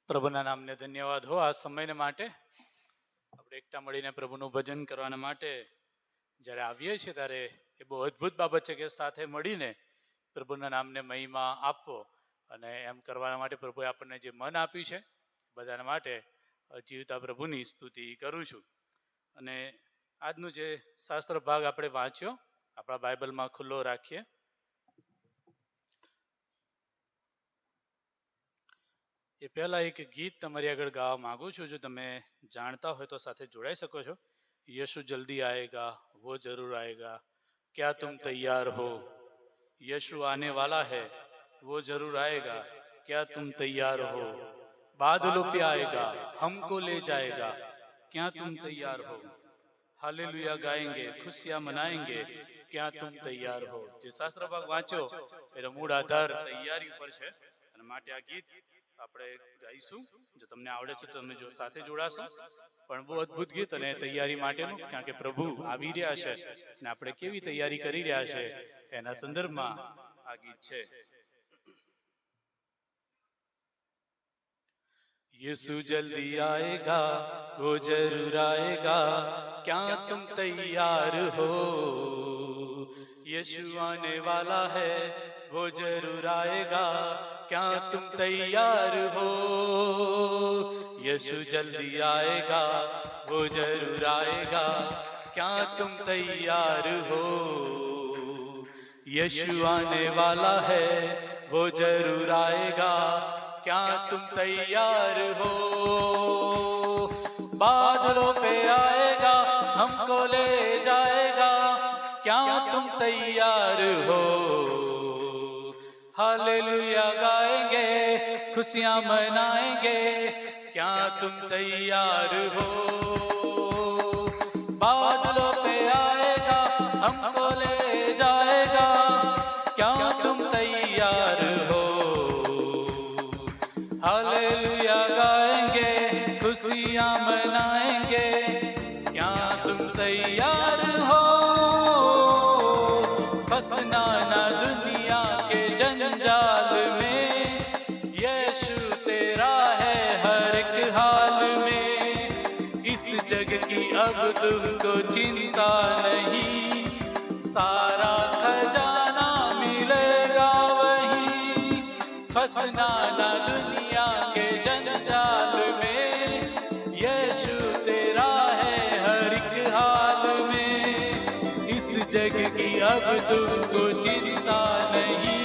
પ્રભુના નામને ધન્યવાદ હો આ સમયને માટે. આપણે એકતા મળીને પ્રભુનું ભજન કરવાના માટે જ્યારે આવીએ છીએ ત્યારે એ બહુ અદ્ભુત બાબત છે કે સાથે મળીને પ્રભુના નામને મહિમા આપવો. અને એમ કરવા માટે પ્રભુએ આપણને જે મન આપ્યું છે બધાના માટે જીવતા પ્રભુની સ્તુતિ કરું છું. અને આજનું જે શાસ્ત્ર ભાગ આપણે વાંચ્યો આપણા બાઇબલમાં ખુલ્લો રાખીએ. એ પહેલા એક ગીત તમારી આગળ ગાવા માંગુ છું. જો તમે જાણતા હોય તો સાથે જોડાઈ શકો છો. यीशु जल्दी आएगा वो जरूर आएगा, क्या तुम तैयार हो. यीशु आने वाला है वो जरूर आएगा, क्या तुम तैयार हो. बादलों पे आएगा हमको ले जाएगा, क्या तुम तैयार हो. हालेलुया गाएंगे खुशियां मनाएंगे, क्या तुम तैयार हो. જે શાસ્ત્ર ભાગ વાંચો એનો મૂળ આધાર તૈયારી ઉપર છે અને માટે આ ગીત આપણે ગાઈશું. જો તમને આવડે છે તો તમે જો સાથે જોડાશો. પણ બહુ અદ્ભુત ગીત અને તૈયારી માટેનું, કારણ કે પ્રભુ આવી રહ્યા છે અને આપણે કેવી તૈયારી કરી રહ્યા છે એના સંદર્ભમાં આ ગીત છે. यीशु जल्दी आएगा वो जरूर आएगा, क्या तुम तैयार हो. यीशु आने वाला है वो जरूर आएगा, क्या तुम तैयार हो. यीशु जल्दी आएगा वो जरूर आएगा, क्या तुम तैयार हो. यीशु आने वाला है वो जरूर आएगा, क्या तुम तैयार हो. बादलों पे आएगा हमको ले जाएगा, क्या तुम तैयार हो. हालेलुया गाएंगे खुशियां मनाएंगे, क्या तुम तैयार हो. बादलों पे आएगा हमको ले जाएगा, क्या तुम तैयार हो. हालेलुया गाएंगे खुशियां मनाएंगे, क्या तुम तैयार हो. फंसना ना दुनिया के जंजाल में, यीशु तेरा है हर एक हाल में. इस जग की अब तुमको चिंता नहीं, सारा खजाना मिलेगा वहीं. फंसना ना दुनिया के जंजाल में, यीशु तेरा है हर एक हाल में. इस जग की अब तुमको चिंता नहीं,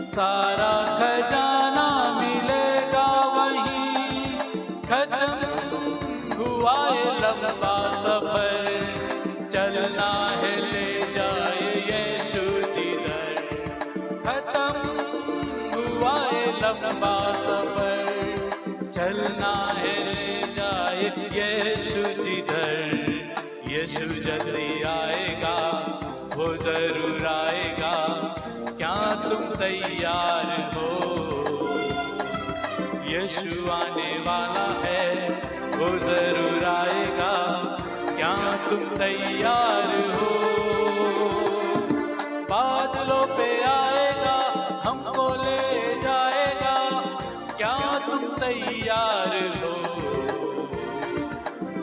सारा खजाना मिलेगा वहीं. खत्म हुआ है लंबा सफर, चलना है ले जाए यीशु जिधर. खत्म हुआ है लंबा सफर, चलना है ले जाए यीशु जिधर. यीशु जल्दी आएगा वो जरूर आएगा, क्या तुम तैयार हो. यीशु आने वाला है वो जरूर आएगा, क्या तुम तैयार हो. बादलों पे आएगा हमको ले जाएगा, क्या तुम तैयार हो.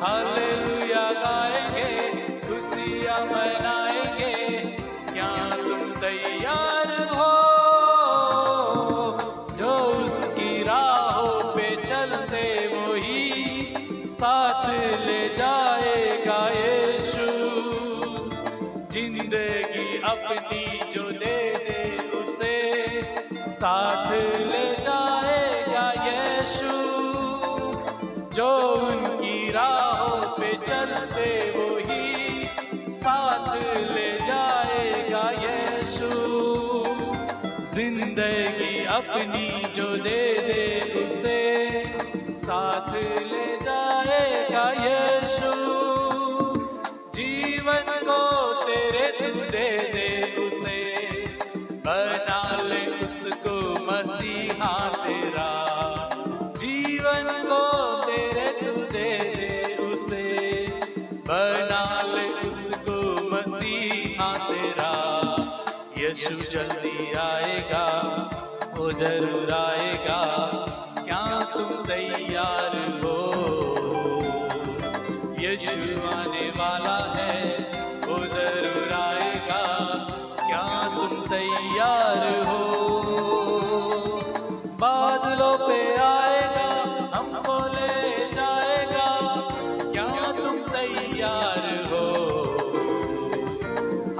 हालेलुया गाएंगे खुशियां मनाएंगे, क्या तुम तैयार हो. जो उसकी राहों पे चलते वही साथ ले जाएगा यीशु. जिंदगी अपनी जो दे दे उसे साथ ले जाएगा यीशु. जो उनकी राहों पे चलते वही साथ ले जाएगा यीशु. जिंदगी अपनी जो दे दे उसे साथ ले जाएगा यीशु. जीवन को तेरे तू दे दे उसे, बना ले उसको मसीहा तेरा. जीवन को तेरे तू दे दे उसे, बना ले उसको मसीहा तेरा. यीशु जल्दी आएगा वो जरूर आएगा, क्या तुम तैयार हो, बादलों पे आएगा हमको ले जाएगा, क्या तुम तैयार हो?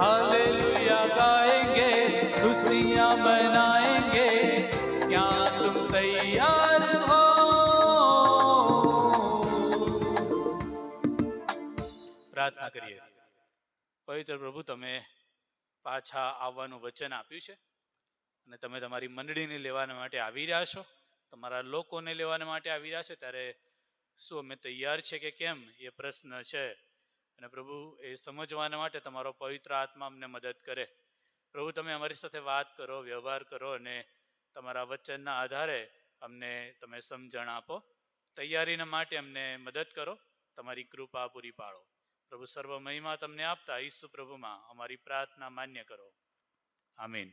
हालेलुया गाएंगे, खुशियां मनाएंगे, क्या तुम तैयार हो? પ્રાર્થના કરીએ. પવિત્ર પ્રભુ, તમે પાછા આવવાનું વચન આપ્યું છે અને તમે તમારી મંડળીને લેવાના માટે આવી રહ્યા છો, તમારા લોકોને લેવાના માટે આવી રહ્યા છો, ત્યારે શું અમે તૈયાર છે કે કેમ એ પ્રશ્ન છે. અને પ્રભુ, એ સમજવાના માટે તમારો પવિત્ર આત્મા અમને મદદ કરે. પ્રભુ, તમે અમારી સાથે વાત કરો, વ્યવહાર કરો અને તમારા વચનના આધારે અમને તમે સમજણ આપો. તૈયારીના માટે અમને મદદ કરો, તમારી કૃપા પૂરી પાડો. પ્રભુ, સર્વ મહિમા તમને આપતા ઈસુ પ્રભુમાં અમારી પ્રાર્થના માન્ય કરો. આમીન.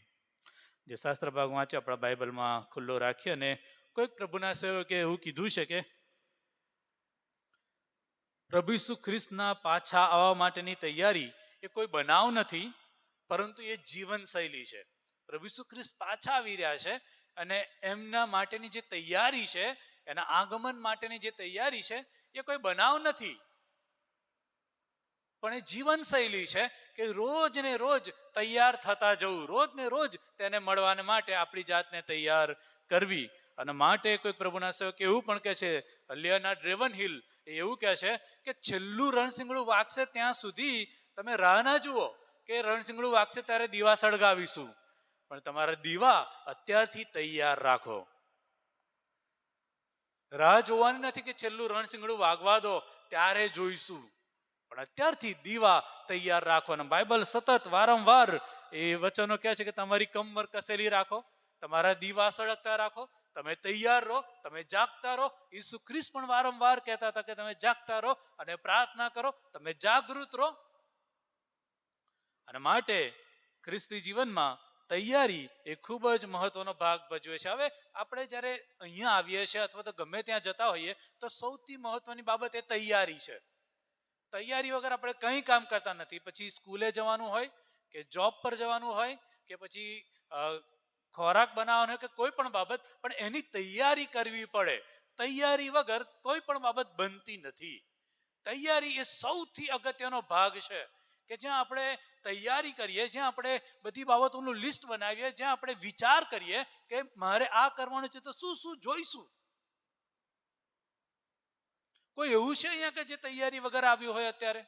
જે શાસ્ત્ર ભાગ વાંચે આપણા બાઇબલમાં ખુલ્લો રાખીએ. અને કોઈક પ્રભુના સેવકે એવું કીધું છે કે પ્રભુ ઈસુ ખ્રિસ્તના પાછા આવવા માટેની તૈયારી એ કોઈ બનાવ નથી, પરંતુ એ જીવનશૈલી છે. પ્રભુ ઈસુ ખ્રિસ્ત પાછા આવી રહ્યા છે અને એમના માટેની જે તૈયારી છે, એના આગમન માટેની જે તૈયારી છે, એ કોઈ બનાવ નથી, પણ એ જીવનશૈલી છે કે રોજ ને રોજ તૈયાર થતા જવું, રોજ ને રોજ તેને મળવાને માટે આપણી જાતને તૈયાર કરવી. અને માટે કોઈ પ્રભુના સેવક એવું પણ કહે છે, લિયોનાર્ડ રેવનહિલ એવું કહે છે કે છેલ્લું રણશીંગડું વાગશે ત્યાં સુધી તમે રાહ ના જુઓ કે રણશીંગડું વાગશે ત્યારે દીવા સળગાવીશું, પણ તમારા દીવા અત્યારથી તૈયાર રાખો. રાહ જોવાની નથી કે છેલ્લું રણશીંગડું વાગવા દો ત્યારે જોઈશું, પણ અત્યારથી દીવા તૈયાર રાખો. અને બાઇબલ સતત વારંવાર એ વચનો કહે છે કે તમારી કમર કસેલી રાખો, તમારા દીવા સળગતા રાખો, તમે તૈયાર રહો, તમે જાગતા રહો. ઈસુ ખ્રિસ્ત પણ વારંવાર કહેતા હતા કે તમે જાગતા રહો અને પ્રાર્થના કરો, તમે જાગૃત રહો. અને માટે ખ્રિસ્તી જીવનમાં તૈયારી એ ખૂબ જ મહત્વનો ભાગ ભજવે છે. હવે આપણે જ્યારે અહીંયા આવીએ છીએ અથવા તો ગમે ત્યાં જતા હોઈએ તો સૌથી મહત્વની બાબત એ તૈયારી છે. તૈયારી વગર આપણે કંઈ કામ કરતા નથી. પછી સ્કૂલે જવાનું હોય કે જોબ પર જવાનું હોય કે પછી ખોરાક બનાવવાનો કે કોઈ પણ બાબત, પણ એની તૈયારી કરવી પડે. તૈયારી વગર કોઈ પણ બાબત બનતી નથી. તૈયારી એ સૌથી અગત્યનો ભાગ છે કે જ્યાં આપણે તૈયારી કરીએ, જ્યાં આપણે બધી બાબતોનું લિસ્ટ બનાવીએ, જ્યાં આપણે વિચાર કરીએ કે મારે આ કરવાનું છે તો શું શું જોઈશું. કોઈ એવું છે અહીંયા કે જે તૈયારી વગર આવ્યું હોય? અત્યારે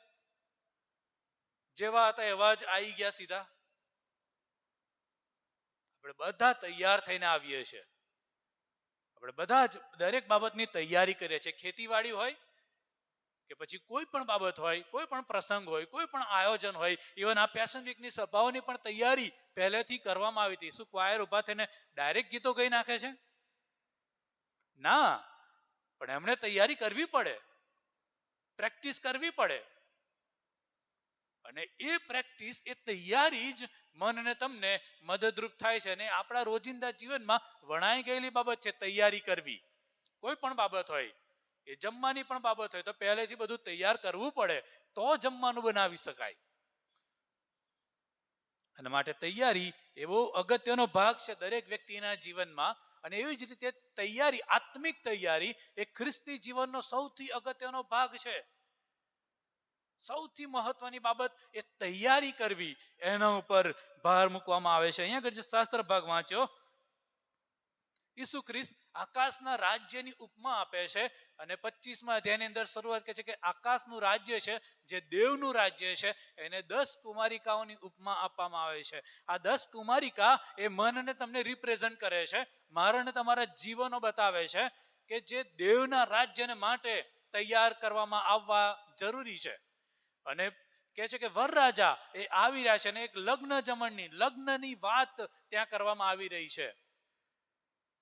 જેવા હતા એવા જ આવી ગયા સીધા? આપણે બધા તૈયાર થઈને આવીએ છીએ. આપણે બધા જ દરેક બાબતની તૈયારી કરીએ છીએ. ખેતીવાડી હોય કે પછી કોઈ પણ બાબત હોય, કોઈ પણ પ્રસંગ હોય, કોઈ પણ આયોજન હોય, ઇવન આ પેશન વીકની સભાઓની પણ તૈયારી પહેલેથી કરવામાં આવી હતી. શું ક્વાયર ઉભા થઈને ડાયરેક્ટ ગીતો ગાઈ નાખે છે? ના, પણ એમણે તૈયારી કરવી પડે, પ્રેક્ટિસ કરવી પડે. અને એ પ્રેક્ટિસ, એ તૈયારી જ મનને તમને મદદરૂપ થાય છે. અને આપણા રોજિંદા જીવનમાં વણાઈ ગયેલી બાબત છે તૈયારી કરવી. કોઈ પણ બાબત હોય, એ જમવાની પણ બાબત હોય તો પહેલેથી બધું તૈયાર કરવું પડે તો જમવાનું બનાવી શકાય. અને માટે તૈયારી એવો અગત્યનો ભાગ છે દરેક વ્યક્તિના જીવનમાં. અને એવી જ રીતે તૈયારી, આત્મિક તૈયારી એ ખ્રિસ્તી જીવનનો સૌથી અગત્યનો ભાગ છે. સૌથી મહત્વની બાબત એ તૈયારી કરવી, એના ઉપર ભાર મૂકવામાં આવે છે. અહીંયા આગળ જે શાસ્ત્ર ભાગ વાંચ્યો, ઈસુ ખ્રિસ્ત આકાશના રાજ્યની ઉપમા આપે છે. અને 25મા અધ્યાયની અંદર શરૂઆત કહે છે કે આકાશનું રાજ્ય છે, જે દેવનું રાજ્ય છે, એને 10 કુમારિકાઓની ઉપમા આપવામાં આવે છે. આ 10 કુમારિકા એ મનને તમને રિપ્રેઝન્ટ કરે છે, મારાને તમારા જીવનો બતાવે છે કે જે દેવના રાજ્યને માટે તૈયાર કરવામાં આવવા જરૂરી છે. અને કહે છે કે વરરાજા એ આવી રહ્યા છે અને એક લગ્નની વાત ત્યાં કરવામાં આવી રહી છે.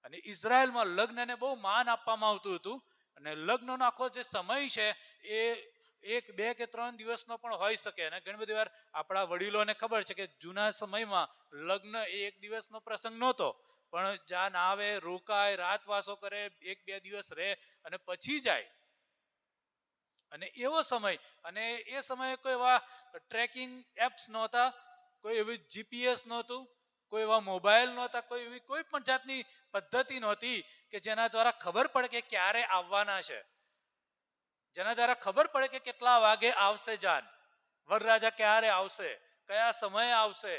અને ઇઝરાયલમાં લગ્નને બહુ માન આપવામાં આવતું હતું. અને લગ્નનો આખો જે સમય છે એ 1, 2 કે 3 દિવસનો પણ હોઈ શકે. અને ઘણી બધી વાર આપણા વડીલોને ખબર છે કે જૂના સમયમાં લગ્ન એ 1 દિવસનો પ્રસંગ નહોતો, પણ જાન આવે, રોકાય, રાતવાસો કરે, 1-2 દિવસ રહે અને પછી જાય. અને એવો સમય, અને એ સમયે કોઈ એવા ટ્રેકિંગ એપ્સ નહોતા, કોઈ એવી જીપીએસ નહોતું, કોઈ એવા મોબાઈલ નહોતા, કોઈ એવી કોઈ પણ જાતની પદ્ધતિ નહોતી કે જેના દ્વારા ખબર પડે કે ક્યારે આવવાના છે, જેના દ્વારા ખબર પડે કે કેટલા વાગે આવશે જાન, વરરાજા ક્યારે આવશે, કયા સમયે આવશે,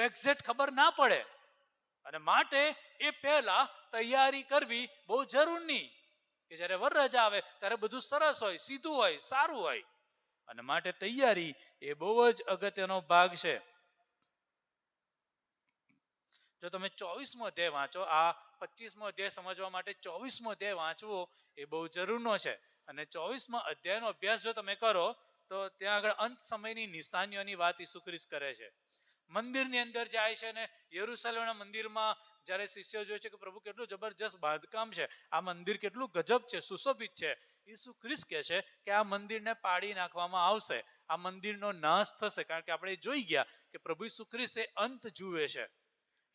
એક્ઝેક્ટ ખબર ના પડે. અને માટે એ પહેલા તૈયારી કરવી બહુ જરૂરી, કે જ્યારે વરરાજા આવે ત્યારે બધું સરસ હોય, સીધું હોય, સારું હોય. અને માટે તૈયારી એ બહુ જ અગત્યનો ભાગ છે. જો તમે 24મો અધ્યાય વાંચો, આ 25મો અધ્યાય સમજવા માટે 24મો અધ્યાય વાંચવો એ બહુ જરૂરનો છે. અને 24મા અધ્યાયનો અભ્યાસ જો તમે કરો તો ત્યાં આગળ અંત સમયની નિશાનીઓની વાત ઈસુ ખ્રિસ્ત કરે છે. મંદિરની અંદર જાય છે ને યરુશલેમના મંદિરમાં જ્યારે શિષ્યો જોયે છે કે પ્રભુ કેટલું જબરજસ્ત બાંધકામ છે, આ મંદિર કેટલું ગજબ છે, સુશોભિત છે, ઈસુ ખ્રિસ્ત કહે છે કે આ મંદિરને પાડી નાખવામાં આવશે, આ મંદિરનો નાશ થશે. કારણ કે આપણે જોઈ ગયા કે પ્રભુ ઈસુ ખ્રિસ્ત એ અંત જુએ છે,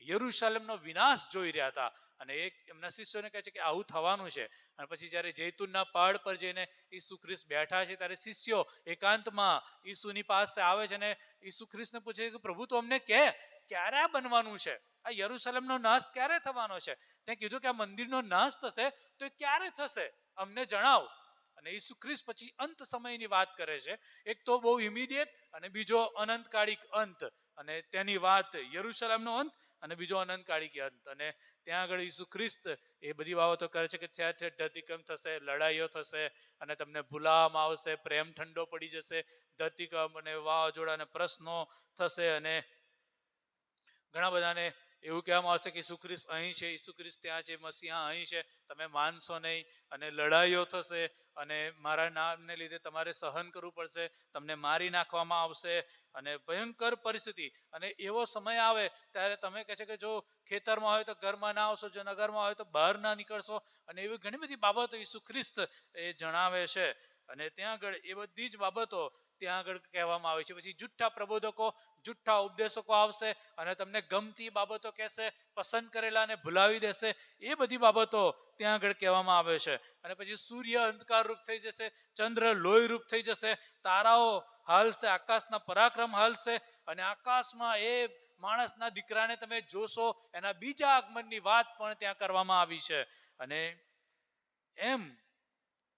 યરુશલેમનો વિનાશ જોઈ રહ્યા હતા. અને એક એમના શિષ્યોને કહે છે કે આવું થવાનું છે. અને પછી જ્યારે જૈતુનના પહાડ પર જઈને ઈસુ ખ્રિસ્ત બેઠા છે ત્યારે શિષ્યો એકાંતમાં ઈસુની પાસે આવે છે અને ઈસુ ખ્રિસ્તને પૂછે કે પ્રભુ તો અમને કહે ક્યારે આ બનવાનું છે, આ યરુશલેમનો નાશ ક્યારે થવાનો છે? તે કીધું કે આ મંદિરનો નાશ થશે, તો એ ક્યારે થશે અમને જણાવ. અને ઈસુ ખ્રિસ્ત પછી અંત સમયની વાત કરે છે, એક તો બહુ ઇમિડિયેટ અને બીજો અનંતકાળિક અંત. અને તેની વાત યરુશલેમનો અંત અને બીજો અનંતકાળિક અંત. અને ત્યાં આગળ ઈસુ ખ્રિસ્ત એ બધી બાબતો કરે છે કે ઠેર ઠેર ધરતીકંપ થશે, લડાઈઓ થશે અને તમને ભૂલાવવામાં આવશે, પ્રેમ ઠંડો પડી જશે, ધરતીકંપ અને વાવાઝોડા અને પ્રશ્નો થશે. અને ઘણા બધાને એવું કહેવામાં આવશે કે ઈસુ ખ્રિસ્ત અહીં છે, ઈસુ ખ્રિસ્ત ત્યાં છે, મસીહા અહીં છે, તમે માનશો નહીં. અને લડાઈઓ થશે અને મારા નામને લીધે તમારે સહન કરવું પડશે, તમને મારી નાખવામાં આવશે અને ભયંકર પરિસ્થિતિ. અને એવો સમય આવે ત્યારે તમે કહે છે કે જો ખેતરમાં હોય તો ઘરમાં ના આવશો, જો નગરમાં હોય તો બહાર ના નીકળશો. અને એવી ઘણી બધી બાબતો ઈસુ ખ્રિસ્ત એ જણાવે છે. અને ત્યાં આગળ એ બધી જ બાબતો ત્યાં આગળ કહેવામાં આવે છે. પછી જુઠ્ઠા પ્રબોધકો, જુઠ્ઠા ઉપદેશકો આવશે અને તમને ગમતી બાબતો કહેશે, પસંદ કરેલાને ભૂલાવી દેશે, એ બધી બાબતો ત્યાં આગળ કહેવામાં આવે છે. અને પછી સૂર્ય અંધકાર રૂપ થઈ જશે, ચંદ્ર લોહી રૂપ થઈ જશે, તારાઓ હાલશે, આકાશના પરાક્રમ હાલશે. અને આકાશમાં એ માણસના દીકરાને તમે જોશો, એના બીજા આગમનની વાત પણ ત્યાં કરવામાં આવી છે. અને એમ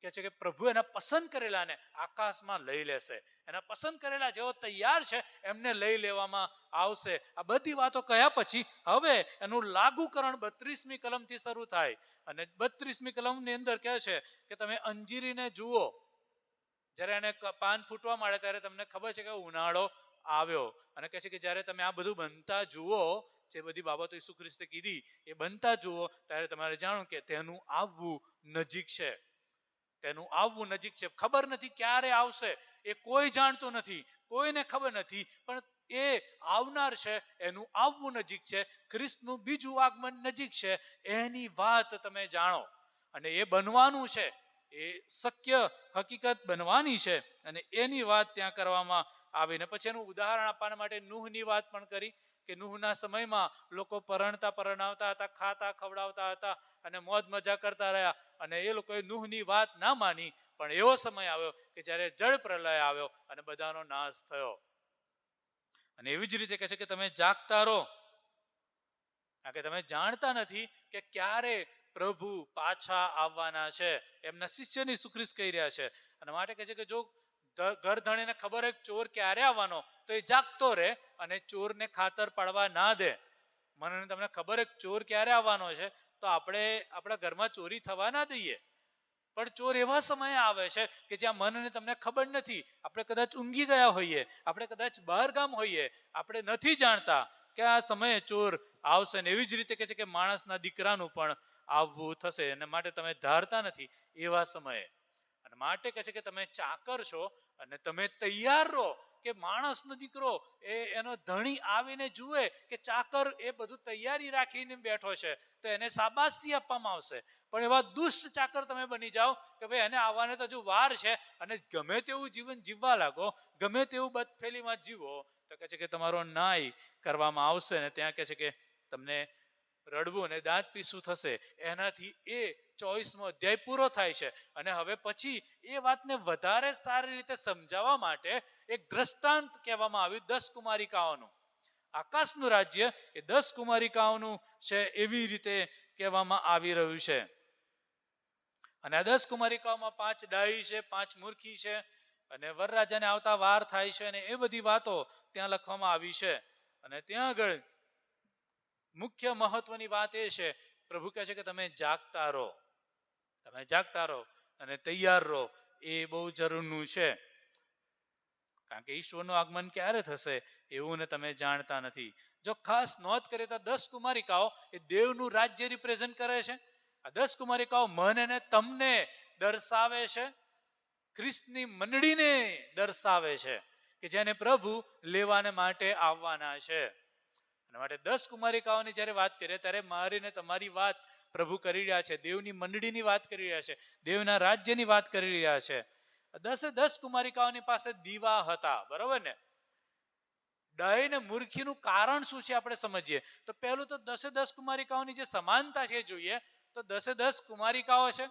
કે છે કે પ્રભુ એના પસંદ કરેલાને આકાશમાં લઈ લેશે, એના પસંદ કરેલા જેઓ તૈયાર છે એમને લઈ લેવામાં આવશે. આ બધી વાતો કહ્યા પછી હવે એનું લાગુકરણ 32મી કલમથી શરૂ થાય. અને 32મી કલમની અંદર કહે છે કે તમે અંજીરીને જુઓ, જ્યારે એને પાન ફૂટવા માંડે ત્યારે તમને ખબર છે કે ઉનાળો આવ્યો. અને કહે છે કે જ્યારે તમે આ બધું બનતા જુઓ, જે બધી બાબતો ઈસુ ખ્રિસ્તે કીધી એ બનતા જુઓ, ત્યારે તમારે જાણો કે તેનું આવવું નજીક છે, તેનું આવવું નજીક છે. ખબર નથી ક્યારે આવશે, એ કોઈ જાણતું નથી, કોઈને ખબર નથી, પણ એ આવનાર છે, એનું આવવું નજીક છે, ખ્રિસ્તનું બીજું આગમન નજીક છે, એની વાત તમે જાણો. અને એ બનવાનું છે, એ શક્ય હકીકત બનવાની છે. અને એની વાત ત્યાં કરવામાં આવીને પછી એનું ઉદાહરણ આપવા માટે નૂહની વાત પણ કરી કે નૂહના સમયમાં લોકો પરણાવતા હતા, ખાતા ખવડાવતા હતા અને મોજ મજા કરતા રહ્યા. અને એ લોકોએ નૂહની વાત ના માની, પણ એવો સમય આવ્યો કે જ્યારે જળ પ્રલય આવ્યો અને બધાનો નાશ થયો. અને એવી જ રીતે કહે છે કે તમે જાગતા રહો, કારણ કે તમે જાણતા નથી કે ક્યારે પ્રભુ પાછા આવવાના છે. એમના શિષ્યની ઈસુ ખ્રિસ્ત કહી રહ્યા છે. અને માટે કહે છે કે જો ઘર ધણીને ખબર હોય ચોર ક્યારે આવવાનો, તો એ જાગતો રહે અને ચોરને ખાતર પાડવા ના દે. મને તમને ખબર હોય ચોર ક્યારે આવવાનો છે, તો આપણે આપણા ઘરમાં ચોરી થવા ના દઈએ. પણ ચોર એવા સમયે આવે છે કે જ્યાં મનને તમને ખબર નથી, આપણે કદાચ ઊંઘી ગયા હોઈએ, આપણે કદાચ બહાર ગામ હોઈએ, આપણે નથી જાણતા કે આ સમયે ચોર આવશે. ને એવી જ રીતે કહે છે કે માણસના દીકરાનું પણ આવવું થશે. અને માટે તમે ધારતા નથી એવા સમયે. અને માટે કહે છે કે તમે ચાકર છો અને તમે તૈયાર રહો કે માણસનો દીકરો એનો ધણી આવીને જુએ કે ચાકર એ બધું તૈયારી રાખીને બેઠો છે, તો એને શાબાશી આપવામાં આવશે. પણ એવા દુષ્ટ ચાકર તમે બની જાઓ કે ભાઈ એને આવવાને તો હજુ વાર છે અને ગમે તેવું જીવન જીવવા લાગો, ગમે તેવું બદફેલીમાં જીવો, તો કહે છે કે તમારો ન્યાય કરવામાં આવશે. ને ત્યાં કહે છે કે તમને રડવું અને દાંત પીસવું થશે. એનાથી એ 24મો અધ્યાય પૂરો થાય છે. અને હવે પછી એ વાતને વધારે સારી રીતે સમજાવવા માટે એક દ્રષ્ટાંત કહેવામાં આવ્યું 10 કુમારિકાઓનું. આકાશનું રાજ્ય એ 10 કુમારિકાઓનું છે એવી રીતે કહેવામાં આવી રહ્યું છે. અને આ 10 કુમારિકાઓમાં 5 ડાહી છે, 5 મૂર્ખી છે, અને વરરાજાને આવતા વાર થાય છે, અને એ બધી વાતો ત્યાં લખવામાં આવી છે. અને ત્યાં આગળ મુખ્ય મહત્વની વાત એ છે, પ્રભુ કહે છે કે તમે જાગતા રહો, તમે જાગતા રહો અને તૈયાર રહો. એ બહુ જરૂરનું છે, કારણ કે ઈશ્વરનું આગમન ક્યારે થશે એવું ને તમે જાણતા નથી. જો ખાસ નોંધ કરીએ તો 10 કુમારિકાઓ એ દેવનું રાજ્ય રિપ્રેઝન્ટ કરે છે. આ 10 કુમારિકાઓ મને અને તમને દર્શાવે છે, ખ્રિસ્તની મંડળીને દર્શાવે છે કે જેને પ્રભુ લેવાને માટે આવવાના છે. અને માટે 10 કુમારિકાઓની જ્યારે વાત કરીએ ત્યારે મારી ને તમારી વાત પ્રભુ કરી રહ્યા છે, દેવની મંડળીની વાત કરી રહ્યા છે, દેવના રાજ્યની વાત કરી રહ્યા છે. 10 કુમારિકાઓની પાસે દીવા હતા, બરોબર ને? ડાહી ને મૂર્ખીનું કારણ શું છે આપણે સમજીએ તો પહેલું તો 10 કુમારિકાઓની જે સમાનતા છે જોઈએ તો 10 કુમારિકાઓ છે,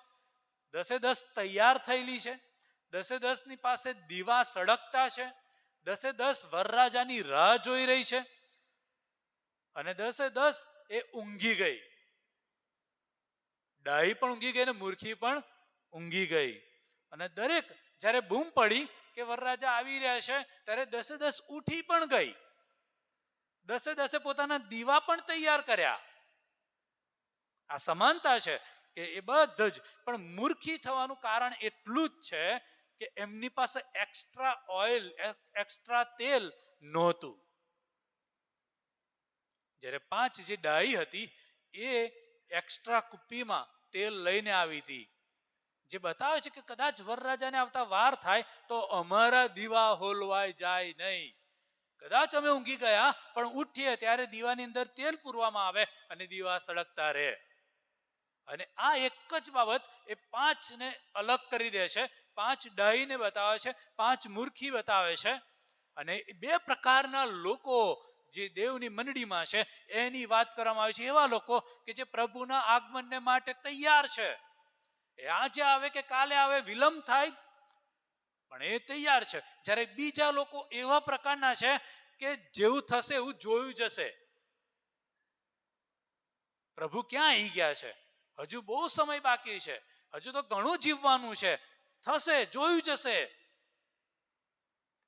10 તૈયાર થયેલી છે, 10 ની પાસે દીવા સળગતા છે, 10 વરરાજાની રાહ જોઈ રહી છે, અને 10 એ ઊંઘી ગઈ. ડાહી પણ ઊંઘી ગઈ ને મૂર્ખી પણ ઊંઘી ગઈ. અને દરેક જ્યારે બૂમ પડી કે વરરાજા આવી રહ્યા છે ત્યારે 10 ઉઠી પણ ગઈ. 10 પોતાના દીવા પણ તૈયાર કર્યા. આ સમાનતા છે કે એ બધું જ, પણ મૂર્ખી થવાનું કારણ એટલું જ છે કે એમની પાસે એક્સ્ટ્રા ઓઇલ, એક્સ્ટ્રા તેલ નહોતું. જ્યારે 5 જે ડાહી હતી એ એક્સ્ટ્રા કુપ્પીમાં તેલ લઈને આવી હતી, જે બતાવે છે કે કદાચ વરરાજાને આવતા વાર થાય તો અમારા દીવા હોલવાઈ જાય નહીં. કદાચ અમે ઊંઘી ગયા પણ ઉઠીએ ત્યારે દીવાની અંદર તેલ પૂરવામાં આવે અને દીવા સળગતા રહે. અને આ એક જ બાબત એ 5 ને અલગ કરી દે છે. 5 ડાહીને બતાવે છે, 5 મૂર્ખી બતાવે છે. અને બે પ્રકારના લોકો જે દેવની મંડળીમાં છે એની વાત કરવામાં આવી છે. એવા લોકો કે જે પ્રભુના આગમનને માટે તૈયાર છે. એ આજે આવે કે કાલે આવે, વિલંબ થાય પણ એ તૈયાર છે. જ્યારે બીજા લોકો એવા પ્રકારના છે કે જેવું થશે એવું જોયું જશે. પ્રભુ ક્યાં આવી ગયા છે, હજુ બહુ સમય બાકી છે, હજુ તો ઘણું જીવવાનું છે, થશે, જોયું જશે.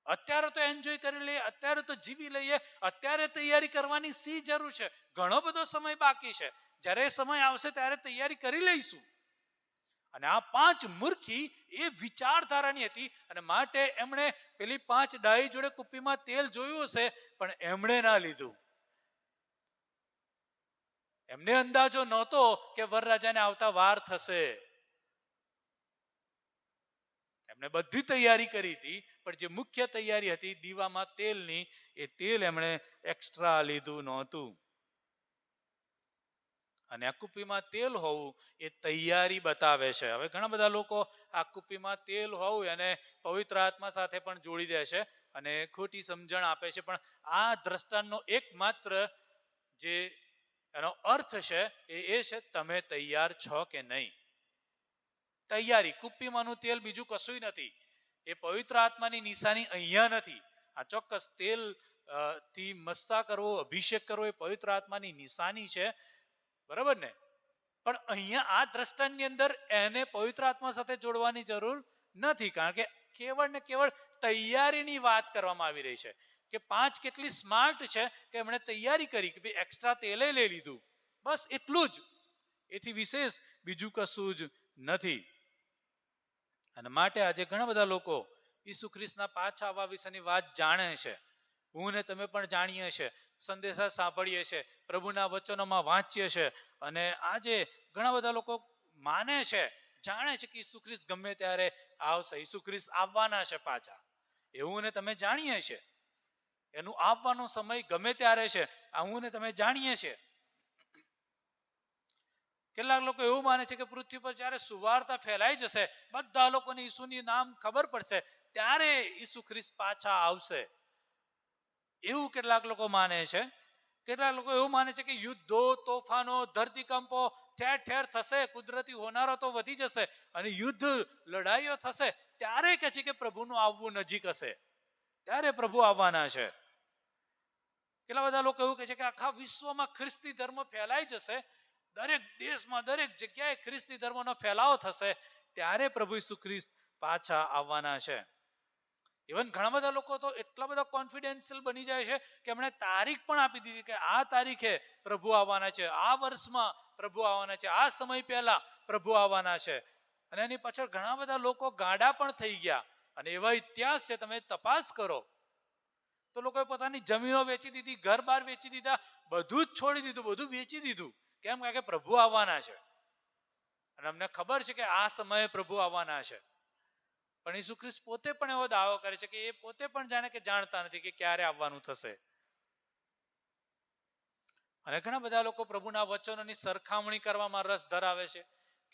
અત્યારે તો એન્જોય કરી લઈએ, અત્યારે તો જીવી લઈએ, અત્યારે તૈયારી કરવાની શી જરૂર છે? ઘણો બધો સમય બાકી છે, જ્યારે સમય આવશે ત્યારે તૈયારી કરી લઈશું. અને આ 5 મૂર્ખી એ વિચારધારાની હતી, અને માટે એમણે પેલી 5 ડાહી જોડે કુપ્પીમાં તેલ જોયું હશે પણ એમણે ના લીધું. એમને અંદાજો નહોતો કે વરરાજાને આવતા વાર થશે. એમણે બધી તૈયારી કરી હતી, પણ જે મુખ્ય તૈયારી હતી દીવામાં તેલની, એ તેલ એમણે એક્સ્ટ્રા લીધું નહોતું. અને આ કુપ્પીમાં તેલ હોવું એ તૈયારી બતાવે છે. હવે ઘણા બધા લોકો આ કુપ્પીમાં તેલ હોવું અને પવિત્ર આત્મા સાથે પણ જોડી દે છે અને ખોટી સમજણ આપે છે. પણ આ દ્રષ્ટાંતનો એકમાત્ર જે એનો અર્થ છે એ છે તમે તૈયાર છો કે નહીં. તૈયારી, કુપ્પીમાંનું તેલ બીજું કશું નથી. એ પવિત્ર આત્માની નિશાની અહીંયા નથી. આ ચોક્કસ તેલ થી મસ્સા કરવો, અભિષેક કરવો એ પવિત્ર આત્માની નિશાની છે, બરાબર ને? પણ અહીંયા આ દ્રષ્ટાંતની અંદર એને પવિત્ર આત્મા સાથે જોડવાની જરૂર નથી, કારણ કે કેવળ ને કેવળ તૈયારીની વાત કરવામાં આવી રહી છે. કે 5 કેટલી સ્માર્ટ છે કે એમણે તૈયારી કરી કે ભાઈ એક્સ્ટ્રા તેલે લઈ લીધું, બસ એટલું જ. એથી વિશેષ બીજું કશું જ નથી. અને માટે આજે ઘણા બધા લોકો ઈસુ ખ્રિસ્તના પાછા આવવા વિશેની વાત જાણે છે. હું ને તમે પણ જાણીએ છીએ, સંદેશા સાંભળીએ છીએ, પ્રભુના વચનોમાં વાંચીએ છીએ, અને આજે ઘણા બધા લોકો માને છે, જાણે છે કે ઈસુ ખ્રિસ્ત ગમે ત્યારે આવશે, ઈસુ ખ્રિસ્ત આવવાના છે પાછા. એવું ને તમે જાણીએ છીએ, એનું આવવાનો સમય ગમે ત્યારે છે, હું ને તમે જાણીએ છીએ. કેટલાક લોકો એવું માને છે કે પૃથ્વી પર જ્યારે સુવાર્તા ફેલાઈ જશે, બધા લોકોને ઈસુની નામ ખબર પડશે, ત્યારે ઈસુ ખ્રિસ્ત પાછા આવશે, એવું કેટલાક લોકો માને છે. કેટલાક લોકો એવું માને છે કે યુદ્ધો, તોફાનો, ધરતીકંપો ઠેર ઠેર થશે, કુદરતી હોનારતો વધી જશે અને યુદ્ધ, લડાઈઓ થશે, ત્યારે કહે છે કે પ્રભુનું આવવું નજીક હશે, ત્યારે પ્રભુ આવવાના છે. કેટલા બધા લોકો એવું કહે છે કે આખા વિશ્વમાં ખ્રિસ્તી ધર્મ ફેલાઈ જશે, દરેક દેશમાં દરેક જગ્યાએ ખ્રિસ્તી ધર્મનો ફેલાવો થશે, ત્યારે પ્રભુ ઈસુ ખ્રિસ્ત પાછા આવવાના છે. ઇવન ઘણા બધા લોકો તો એટલા બધા કોન્ફિડેન્શિયલ બની જાય છે કે એમણે તારીખ પણ આપી દીધી કે આ તારીખે પ્રભુ આવવાના છે, આ વર્ષમાં પ્રભુ આવવાના છે, આ સમય પહેલા પ્રભુ આવવાના છે. અને એની પાછળ ઘણા બધા લોકો ગાડા પણ થઈ ગયા. અને એવા ઇતિહાસ છે, તમે તપાસ કરો તો લોકોએ પોતાની જમીનો વેચી દીધી, ઘર બાર વેચી દીધા, બધું જ છોડી દીધું, બધું વેચી દીધું. કેમ? કારણ કે પ્રભુ આવવાના છે અને અમને ખબર છે કે આ સમયે પ્રભુ આવવાના છે. પણ ઈસુ ખ્રિસ્ત પોતે પણ એવો દાવો કરે છે કે એ પોતે પણ જાણે કે જાણતા નથી કે ક્યારે આવવાનું થશે. અને ઘણા બધા લોકો પ્રભુના વચનોની સરખામણી કરવામાં રસ ધરાવે છે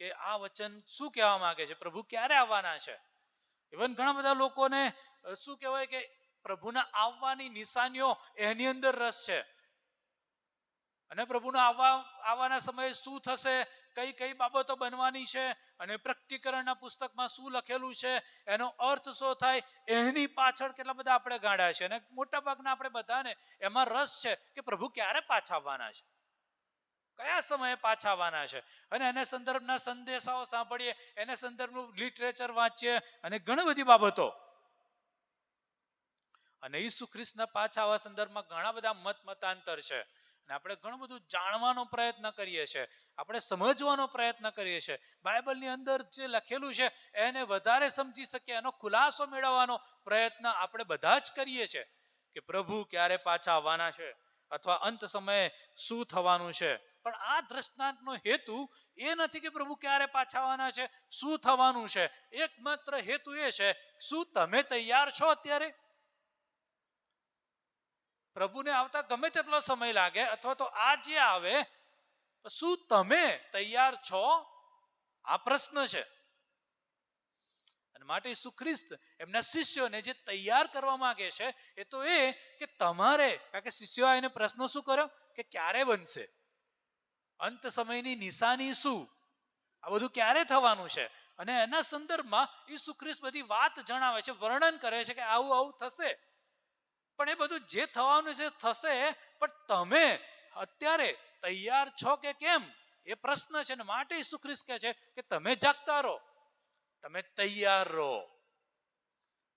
કે આ વચન શું કહેવા માંગે છે, પ્રભુ ક્યારે આવવાના છે. ઇવન ઘણા બધા લોકોને શું કહેવાય કે પ્રભુના આવવાની નિશાનીઓ એની અંદર રસ છે. અને પ્રભુના આવવાના સમયે શું થશે, કઈ કઈ બાબતો બનવાની છે, અને પ્રકટીકરણના પુસ્તકમાં શું લખેલું છે, એનો અર્થ શું થાય, એની પાછળ કેટલા બધા આપણે ગાંડા છે. અને મોટા ભાગના આપણે બધાને એમાં રસ છે કે પ્રભુ ક્યારે પાછા આવવાના છે, કયા સમયે પાછા આવવાના છે. અને એને સંદર્ભના સંદેશાઓ સાંભળીએ, એને સંદર્ભનું લિટરેચર વાંચીએ અને ઘણી બધી બાબતો. અને ઈસુ ખ્રિસ્તના પાછા આવવા સંદર્ભમાં ઘણા બધા મતાંતર છે. અને આપણે ઘણું બધું જાણવાનો પ્રયત્ન કરીએ છીએ, આપણે સમજવાનો પ્રયત્ન કરીએ છીએ. બાઇબલની અંદર જે લખેલું છે એને વધારે સમજી શકીએ, એનો ખુલાસો મેળવવાનો પ્રયત્ન આપણે બધા જ કરીએ છીએ કે પ્રભુ ક્યારે પાછા આવવાના છે અથવા અંત સમયે શું થવાનું છે. પણ આ દ્રષ્ટાંતનો હેતુ એ નથી કે પ્રભુ ક્યારે પાછા આવવાના છે, શું થવાનું છે. એકમાત્ર હેતુ એ છે, શું તમે તૈયાર છો અત્યારે? પ્રભુને આવતા ગમે તેટલો સમય લાગે અથવા તો આજે આવે, શું તમે તૈયાર છો? આ પ્રશ્ન છે. અને માટે ઈસુ ખ્રિસ્ત એમના શિષ્યોને જે તૈયાર કરવા માંગે છે એ તો એ કે તમારે, કારણ કે શિષ્યો એને પ્રશ્ન શું કર્યો કે ક્યારે બનશે, અંત સમયની નિશાની શું, આ બધું ક્યારે થવાનું છે. અને એના સંદર્ભમાં ઈસુ ખ્રિસ્ત બધી વાત જણાવે છે, વર્ણન કરે છે કે આવું આવું થશે. પણ એ બધું જે થવાનું છે થશે, પણ તમે અત્યારે તૈયાર છો કે કેમ, એ પ્રશ્ન છે. ને માટે ઈસુ ખ્રિસ્ત કહે છે કે તમે જાગતા રહો, તમે તૈયાર રહો.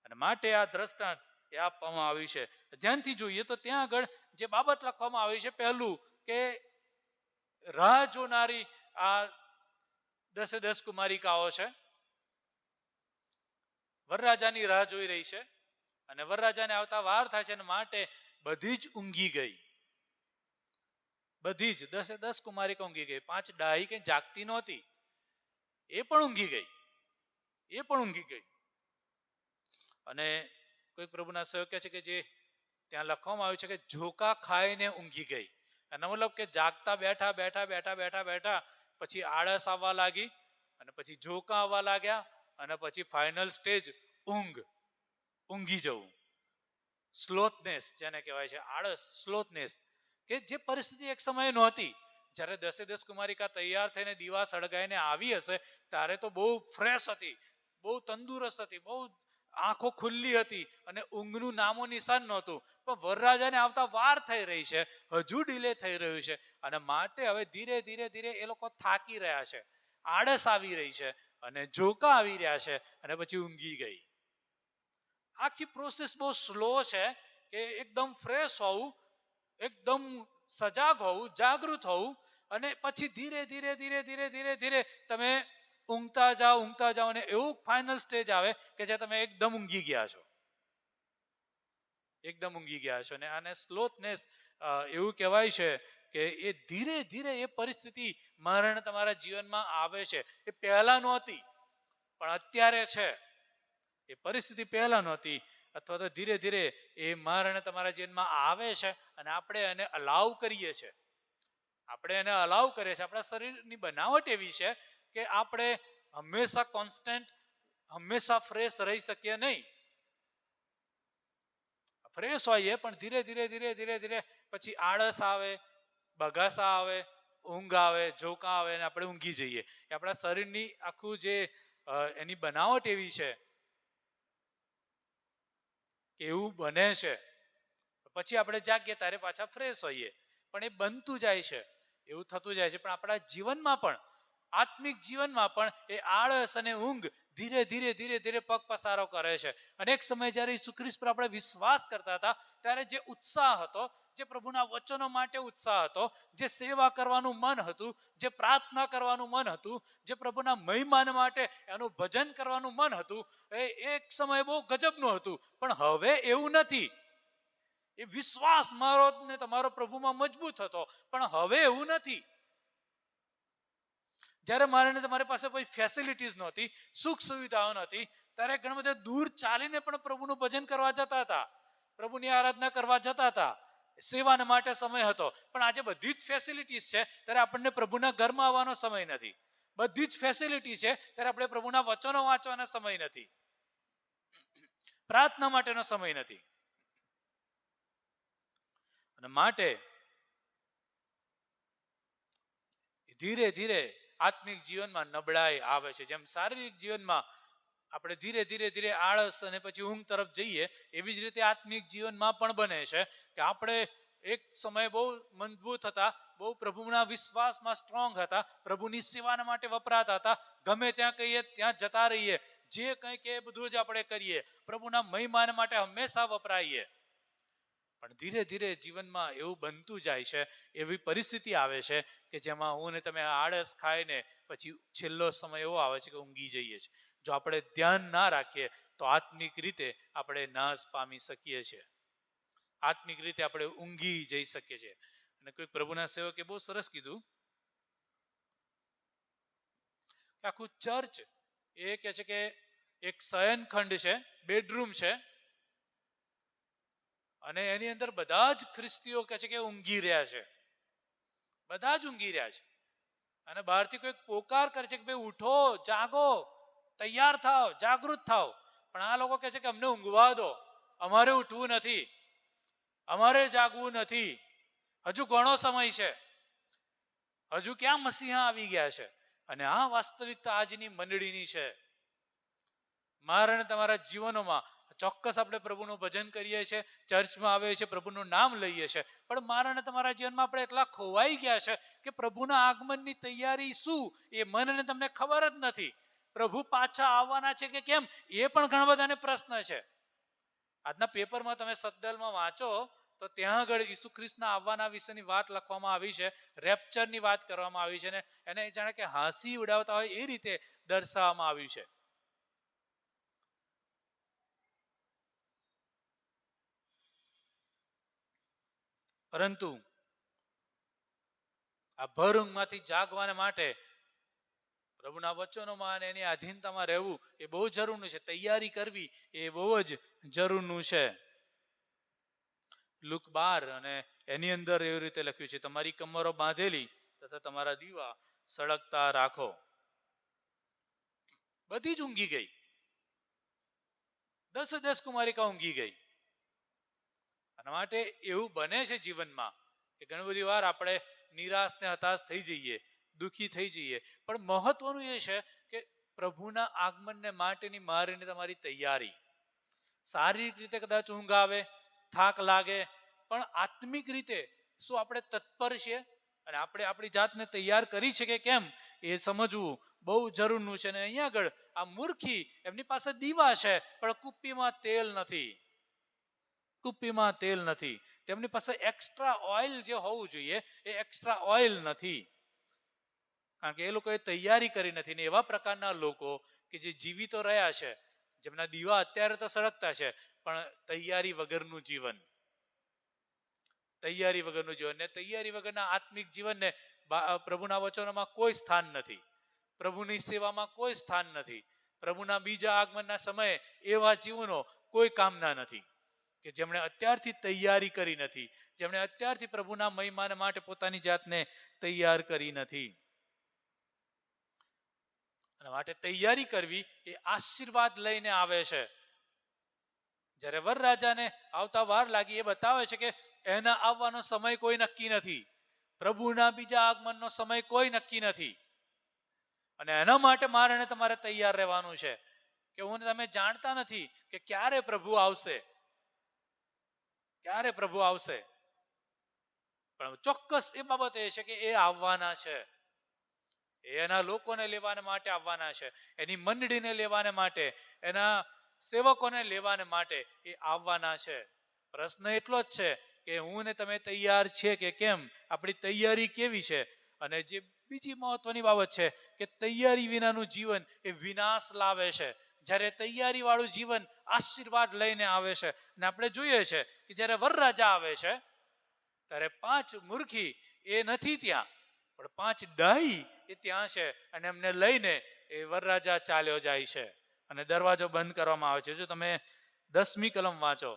અને માટે આ દ્રષ્ટાંત એ આપવામાં આવ્યું છે. ધ્યાનથી જોઈએ તો ત્યાં આગળ જે બાબત લખવામાં આવી છે, પહેલું કે રાહ જોનારી આ 10 કુમારિકાઓ છે, વરરાજાની રાહ જોઈ રહી છે. અને વરરાજાને આવતા વાર થાય છે, અને માટે બધી જ ઊંઘી ગઈ. બધી જ 10 કુમારિકા ઊંઘી ગઈ. 5 ડાહી કે જાગતી નહોતી, એ પણ ઊંઘી ગઈ, એ પણ ઊંઘી ગઈ. અને કોઈ પ્રભુના સેવક કહે છે કે જે ત્યાં લખવામાં આવ્યું છે કે ઝોકા ખાઈને ઊંઘી ગઈ. એનો મતલબ કે જાગતા બેઠા બેઠા બેઠા બેઠા બેઠા પછી આળસ આવવા લાગી, અને પછી ઝોકા આવવા લાગ્યા, અને પછી ફાઇનલ સ્ટેજ ઊંઘી જવું. સ્લોથનેસ જેને કહેવાય છે, આળસ, સ્લોથનેસ, કે જે પરિસ્થિતિ એક સમયે નહોતી. જ્યારે 10 કુમારિકા તૈયાર થઈને દીવા સળગાઈને આવી હશે ત્યારે તો બહુ ફ્રેશ હતી, બહુ તંદુરસ્ત હતી, બહુ આંખો ખુલ્લી હતી, અને ઊંઘનું નામો નિશાન નહોતું. પણ વરરાજાને આવતા વાર થઈ રહી છે, હજુ ડિલે થઈ રહ્યું છે. અને માટે હવે ધીરે ધીરે ધીરે એ લોકો થાકી રહ્યા છે, આળસ આવી રહી છે, અને ઝોકા આવી રહ્યા છે, અને પછી ઊંઘી ગઈ. આખી પ્રોસેસ બહુ સ્લો છે કે એકદમ ફ્રેશ હોવું, એકદમ સજાગ હોવું, જાગૃત હોવું, અને પછી ધીરે ધીરે ધીરે ધીરે ધીરે ધીરે તમે ઊંઘતા જાઓ અને એવું ફાઇનલ સ્ટેજ આવે કે જ્યાં તમે એકદમ ઊંઘી ગયા છો, એકદમ ઊંઘી ગયા છો. અને આને સ્લોથનેસ એવું કહેવાય છે કે એ ધીરે ધીરે એ પરિસ્થિતિ મરણ તમારા જીવનમાં આવે છે. એ પહેલા નહોતી પણ અત્યારે છે. એ પરિસ્થિતિ પહેલા નહોતી, અથવા તો ધીરે ધીરે એ મરણ તમારા જીવનમાં આવે છે, અને આપણે એને અલાવ કરીએ છીએ. આપણે એને અલાવ કરીએ છીએ. આપણા શરીરની બનાવટ એવી છે કે આપણે હંમેશા કોન્સ્ટન્ટ, હંમેશા ફ્રેશ રહી શકીએ નહીં. ફ્રેશ હોઈએ પણ ધીરે ધીરે ધીરે ધીરે ધીરે પછી આળસ આવે, બગાસા આવે, ઊંઘ આવે, ઝોકા આવે, અને આપણે ઊંઘી જઈએ. એ આપણા શરીરની આખું જે એની બનાવટ એવી છે, એવું બને છે. પછી આપણે જાગીએ ત્યારે પાછા ફ્રેશ હોઈએ. પણ એ બનતું જાય છે, એવું થતું જાય છે. પણ આપણા જીવનમાં પણ, આત્મિક જીવનમાં પણ એ આળસ અને ઊંઘ ધીરે ધીરે ધીરે ધીરે પગ પસારો કરે છે. અનેક સમય જ્યારે ઈસુ ખ્રિસ્ત પર આપણે વિશ્વાસ કરતા હતા ત્યારે જે ઉત્સાહ હતો, જે પ્રભુના વચનો માટે ઉત્સાહ હતો, જે સેવા કરવાનું મન હતું, જે પ્રાર્થના કરવાનું મન હતું, જે પ્રભુના મહિમાન માટે એનું ભજન કરવાનું મન હતું, એ એક સમય બહુ ગજબનું હતું. પણ હવે એવું નથી. એ વિશ્વાસ મારો ને તમારો પ્રભુમાં મજબૂત હતો, પણ હવે એવું નથી. જ્યારે મારે ને તમારી પાસે કોઈ ફેસિલિટીઝ નહોતી, સુખ સુવિધાઓ નહોતી, ત્યારે ઘણા બધા દૂર ચાલીને પણ પ્રભુનું ભજન કરવા જતા હતા, પ્રભુની આરાધના કરવા જતા હતા, સેવાના માટે સમય હતો. પણ આજે બધી જ ફેસિલિટીઝ છે ત્યારે આપણને પ્રભુના ઘરમાં આવવાનો સમય નથી. બધી જ ફેસિલિટી છે ત્યારે આપણે પ્રભુના વચનો વાંચવાનો સમય નથી, પ્રાર્થના માટેનો સમય નથી. અને માટે ધીરે ધીરે આત્મિક જીવનમાં નબળાઈ આવે છે. જેમ શારીરિક જીવનમાં આપણે ધીરે ધીરે ધીરે આળસ અને પછી ઊંઘ તરફ જઈએ, એવી જ રીતે આત્મિક જીવનમાં પણ બને છે કે આપણે એક સમય બહુ મજબૂત હતા, બહુ પ્રભુના વિશ્વાસમાં સ્ટ્રોંગ હતા, પ્રભુની સેવાના માટે વપરાતા હતા, ગમે ત્યાં કહીએ ત્યાં જતા રહીએ, જે કંઈ કે બધું જ આપણે કરીએ, પ્રભુના મહિમાન માટે હંમેશા વપરાઈએ. પણ ધીરે ધીરે જીવનમાં એવું બનતું જાય છે, એવી પરિસ્થિતિ આવે છે કે જેમાં હું ને તમે આળસ ખાઈને પછી છેલ્લો સમય એવો આવે છે કે ઊંઘી જઈએ છીએ. જો આપણે ધ્યાન ના રાખીએ તો આત્મિક રીતે આપણે નાશ પામી શકીએ છીએ, આત્મિક રીતે આપણે ઊંઘી જઈ શકીએ છીએ. અને કોઈ પ્રભુના સેવકે બહુ સરસ કીધું, આખું ચર્ચ એ કહે છે કે એક શયનખંડ છે, બેડરૂમ છે, અને એની અંદર બધા જ ખ્રિસ્તીઓ કહે છે કે ઊંઘી રહ્યા છે, બધા જ ઊંઘી રહ્યા છે. અને બહારથી કોઈક પોકાર કરે છે કે ભાઈ ઉઠો, જાગો, તૈયાર થાવ, જાગૃત થાવ. પણ આ લોકો કહે છે કે અમને ઊંઘવા દો, અમારે ઉઠવું નથી, અમારે જાગવું નથી, હજુ ઘણો સમય છે, હજુ ક્યાં મસીહા આવી ગયા છે. અને આ વાસ્તવિકતા આજની મંડળીની છે. મારા અને તમારા જીવનોમાં ચોક્કસ આપણે પ્રભુનું ભજન કરીએ છીએ, ચર્ચમાં આવીએ છીએ, પ્રભુનું નામ લઈએ છીએ, પણ મારા અને તમારા જીવનમાં આપણે એટલા ખોવાઈ ગયા છે કે પ્રભુના આગમનની તૈયારી શું એ મને અને તમને ખબર જ નથી. પ્રભુ પાછા આવવાના છે કે કેમ એ પણ ઘણા બધાને પ્રશ્ન છે. આજના પેપરમાં તમે સદલમાં વાંચો તો ત્યાં આગળ ઈસુ ખ્રિસ્તના આવવાના વિશેની વાત લખવામાં આવી છે, રેપ્ચરની વાત કરવામાં આવી છે, ને એને જાણે કે હાંસી ઉડાવતા હોય એ રીતે દર્શાવવામાં આવ્યું છે. પરંતુ આ ભર ઊંઘમાંથી જાગવાના માટે પ્રભુના વચનોમાં અને એની આધીનતામાં રહેવું એ બહુ જરૂરનું છે. તૈયારી કરવી એ બહુ જ જરૂરનું છે. લુક 12 અને એની અંદર એવી રીતે લખ્યું છે, તમારી કમરો બાંધેલી તથા તમારા દીવા સળગતા રાખો. બધી જ ઊંઘી ગઈ, 10 કુમારિકા ઊંઘી ગઈ. અને માટે એવું બને છે જીવનમાં કે ઘણી બધી વાર આપણે નિરાશ ને હતાશ થઈ જઈએ, દુઃખી થઈ જઈએ. પણ મહત્વનું એ છે કે પ્રભુના આગમનને માટેની મારી ને તમારી તૈયારી. શારીરિક રીતે કદાચ ઊંઘ આવે, થાક લાગે, પણ આત્મિક રીતે શું આપણે તત્પર છીએ અને આપણે આપણી જાતને તૈયાર કરી છે કે કેમ એ સમજવું બહુ જરૂરનું છે. અને અહીંયા આગળ આ મૂર્ખી, એમની પાસે દીવા છે પણ કુપ્પીમાં તેલ નથી, કુપ્પીમાં તેલ નથી. તેમની પાસે એક્સ્ટ્રા ઓઇલ જે હોવું જોઈએ એ એક્સ્ટ્રા ઓઇલ નથી, કારણ કે એ લોકોએ તૈયારી કરી નથી. ને એવા પ્રકારના લોકો કે જે જીવિતો રહ્યા છે, જેમના દીવા અત્યારે તો સળગતા છે, પણ તૈયારી વગરનું જીવન, તૈયારી વગરનું જીવન ને તૈયારી વગરના આત્મિક જીવનને પ્રભુના વચનોમાં કોઈ સ્થાન નથી, પ્રભુની સેવામાં કોઈ સ્થાન નથી, પ્રભુના બીજા આગમનના સમયે એવા જીવનો કોઈ કામના નથી કે જેમણે અત્યારથી તૈયારી કરી નથી, જેમણે અત્યારથી પ્રભુના મહિમાન માટે પોતાની જાતને તૈયાર કરી નથી. અને માટે તૈયારી કરવી એ આશીર્વાદ લઈને આવે છે. જ્યારે વરરાજાને આવતા વાર લાગી એ બતાવે છે કે એના આવવાનો સમય કોઈ નક્કી નથી, પ્રભુના બીજા આગમનનો સમય કોઈ નક્કી નથી. અને એના માટે મારે અને તમારે તૈયાર રહેવાનું છે કે હું તમે જાણતા નથી કે ક્યારે પ્રભુ આવશે, ક્યારે પ્રભુ આવશે, પણ ચોક્કસ એ બાબત એ છે કે એ આવવાના છે. એના લોકોને લેવાને માટે આવવાના છે, એની મંડળીને લેવાને માટે, એના સેવકોને લેવાને માટે એ આવવાના છે. પ્રશ્ન એટલો જ છે કે હું ને તમે તૈયાર છે કે કેમ, આપણી તૈયારી કેવી છે. અને જે બીજી મહત્વની બાબત છે કે તૈયારી વિનાનું જીવન એ વિનાશ લાવે છે, જ્યારે તૈયારી વાળું જીવન આશીર્વાદ લઈને આવે છે. અને આપણે જોઈએ છે કે જ્યારે વરરાજા આવે છે ત્યારે 5 મૂર્ખી એ નથી ત્યાં, પણ 5 ડાહી એ ત્યાં છે, અને એમને લઈને એ વરરાજા ચાલ્યો જાય છે અને દરવાજો બંધ કરવામાં આવે છે. જો તમે 10મી કલમ વાંચો,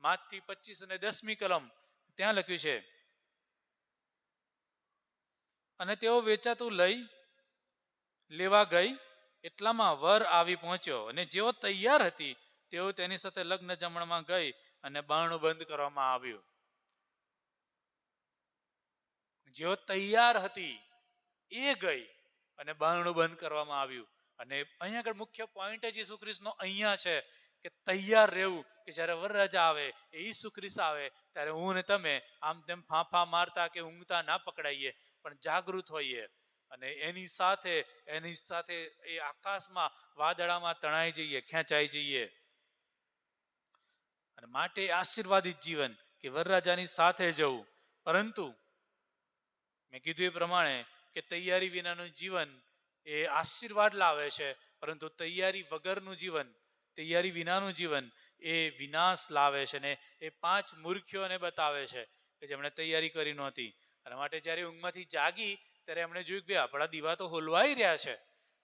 માથી 25 અને 10મી કલમ, ત્યાં લખ્યું છે, અને તેઓ વેચાતું લઈ લેવા ગઈ એટલામાં વર આવી પહોંચ્યો, અને જેઓ તૈયાર હતી તેઓ તેની સાથે લગ્ન જમણમાં ગઈ અને બારણું બંધ કરવામાં આવ્યું. જેઓ તૈયાર હતી એ ગઈ અને બારણું બંધ કરવામાં આવ્યું. અને અહીંયા આગળ મુખ્ય પોઈન્ટ જ ઈસુ ખ્રિસ્તનો અહીંયા છે કે તૈયાર રહેવું, કે જ્યારે વરરાજા આવે, એ ઈસુ ખ્રિસ્ત આવે, ત્યારે હું ને તમે આમ તેમ ફાંફા મારતા કે ઊંઘતા ના પકડાઈએ, પણ જાગૃત હોઈએ અને એની સાથે એ આકાશમાં વાદળામાં તણાઈ જઈએ, ખેંચાઈ જઈએ. અને માટે આશીર્વાદિત જીવન કે વરરાજાની સાથે જવું. પરંતુ મેં કીધું એ પ્રમાણે કે તૈયારી વિનાનું જીવન એ આશીર્વાદ લાવે છે, પરંતુ તૈયારી વગરનું જીવન, તૈયારી વિનાનું જીવન એ વિનાશ લાવે છે. ને એ 5 મૂર્ખીઓને બતાવે છે કે જેમણે તૈયારી કરી નહોતી. અને માટે જ્યારે ઊંઘમાંથી જાગી ત્યારે એમણે જોયું કે આપણા દીવા તો હોલવાઈ રહ્યા છે,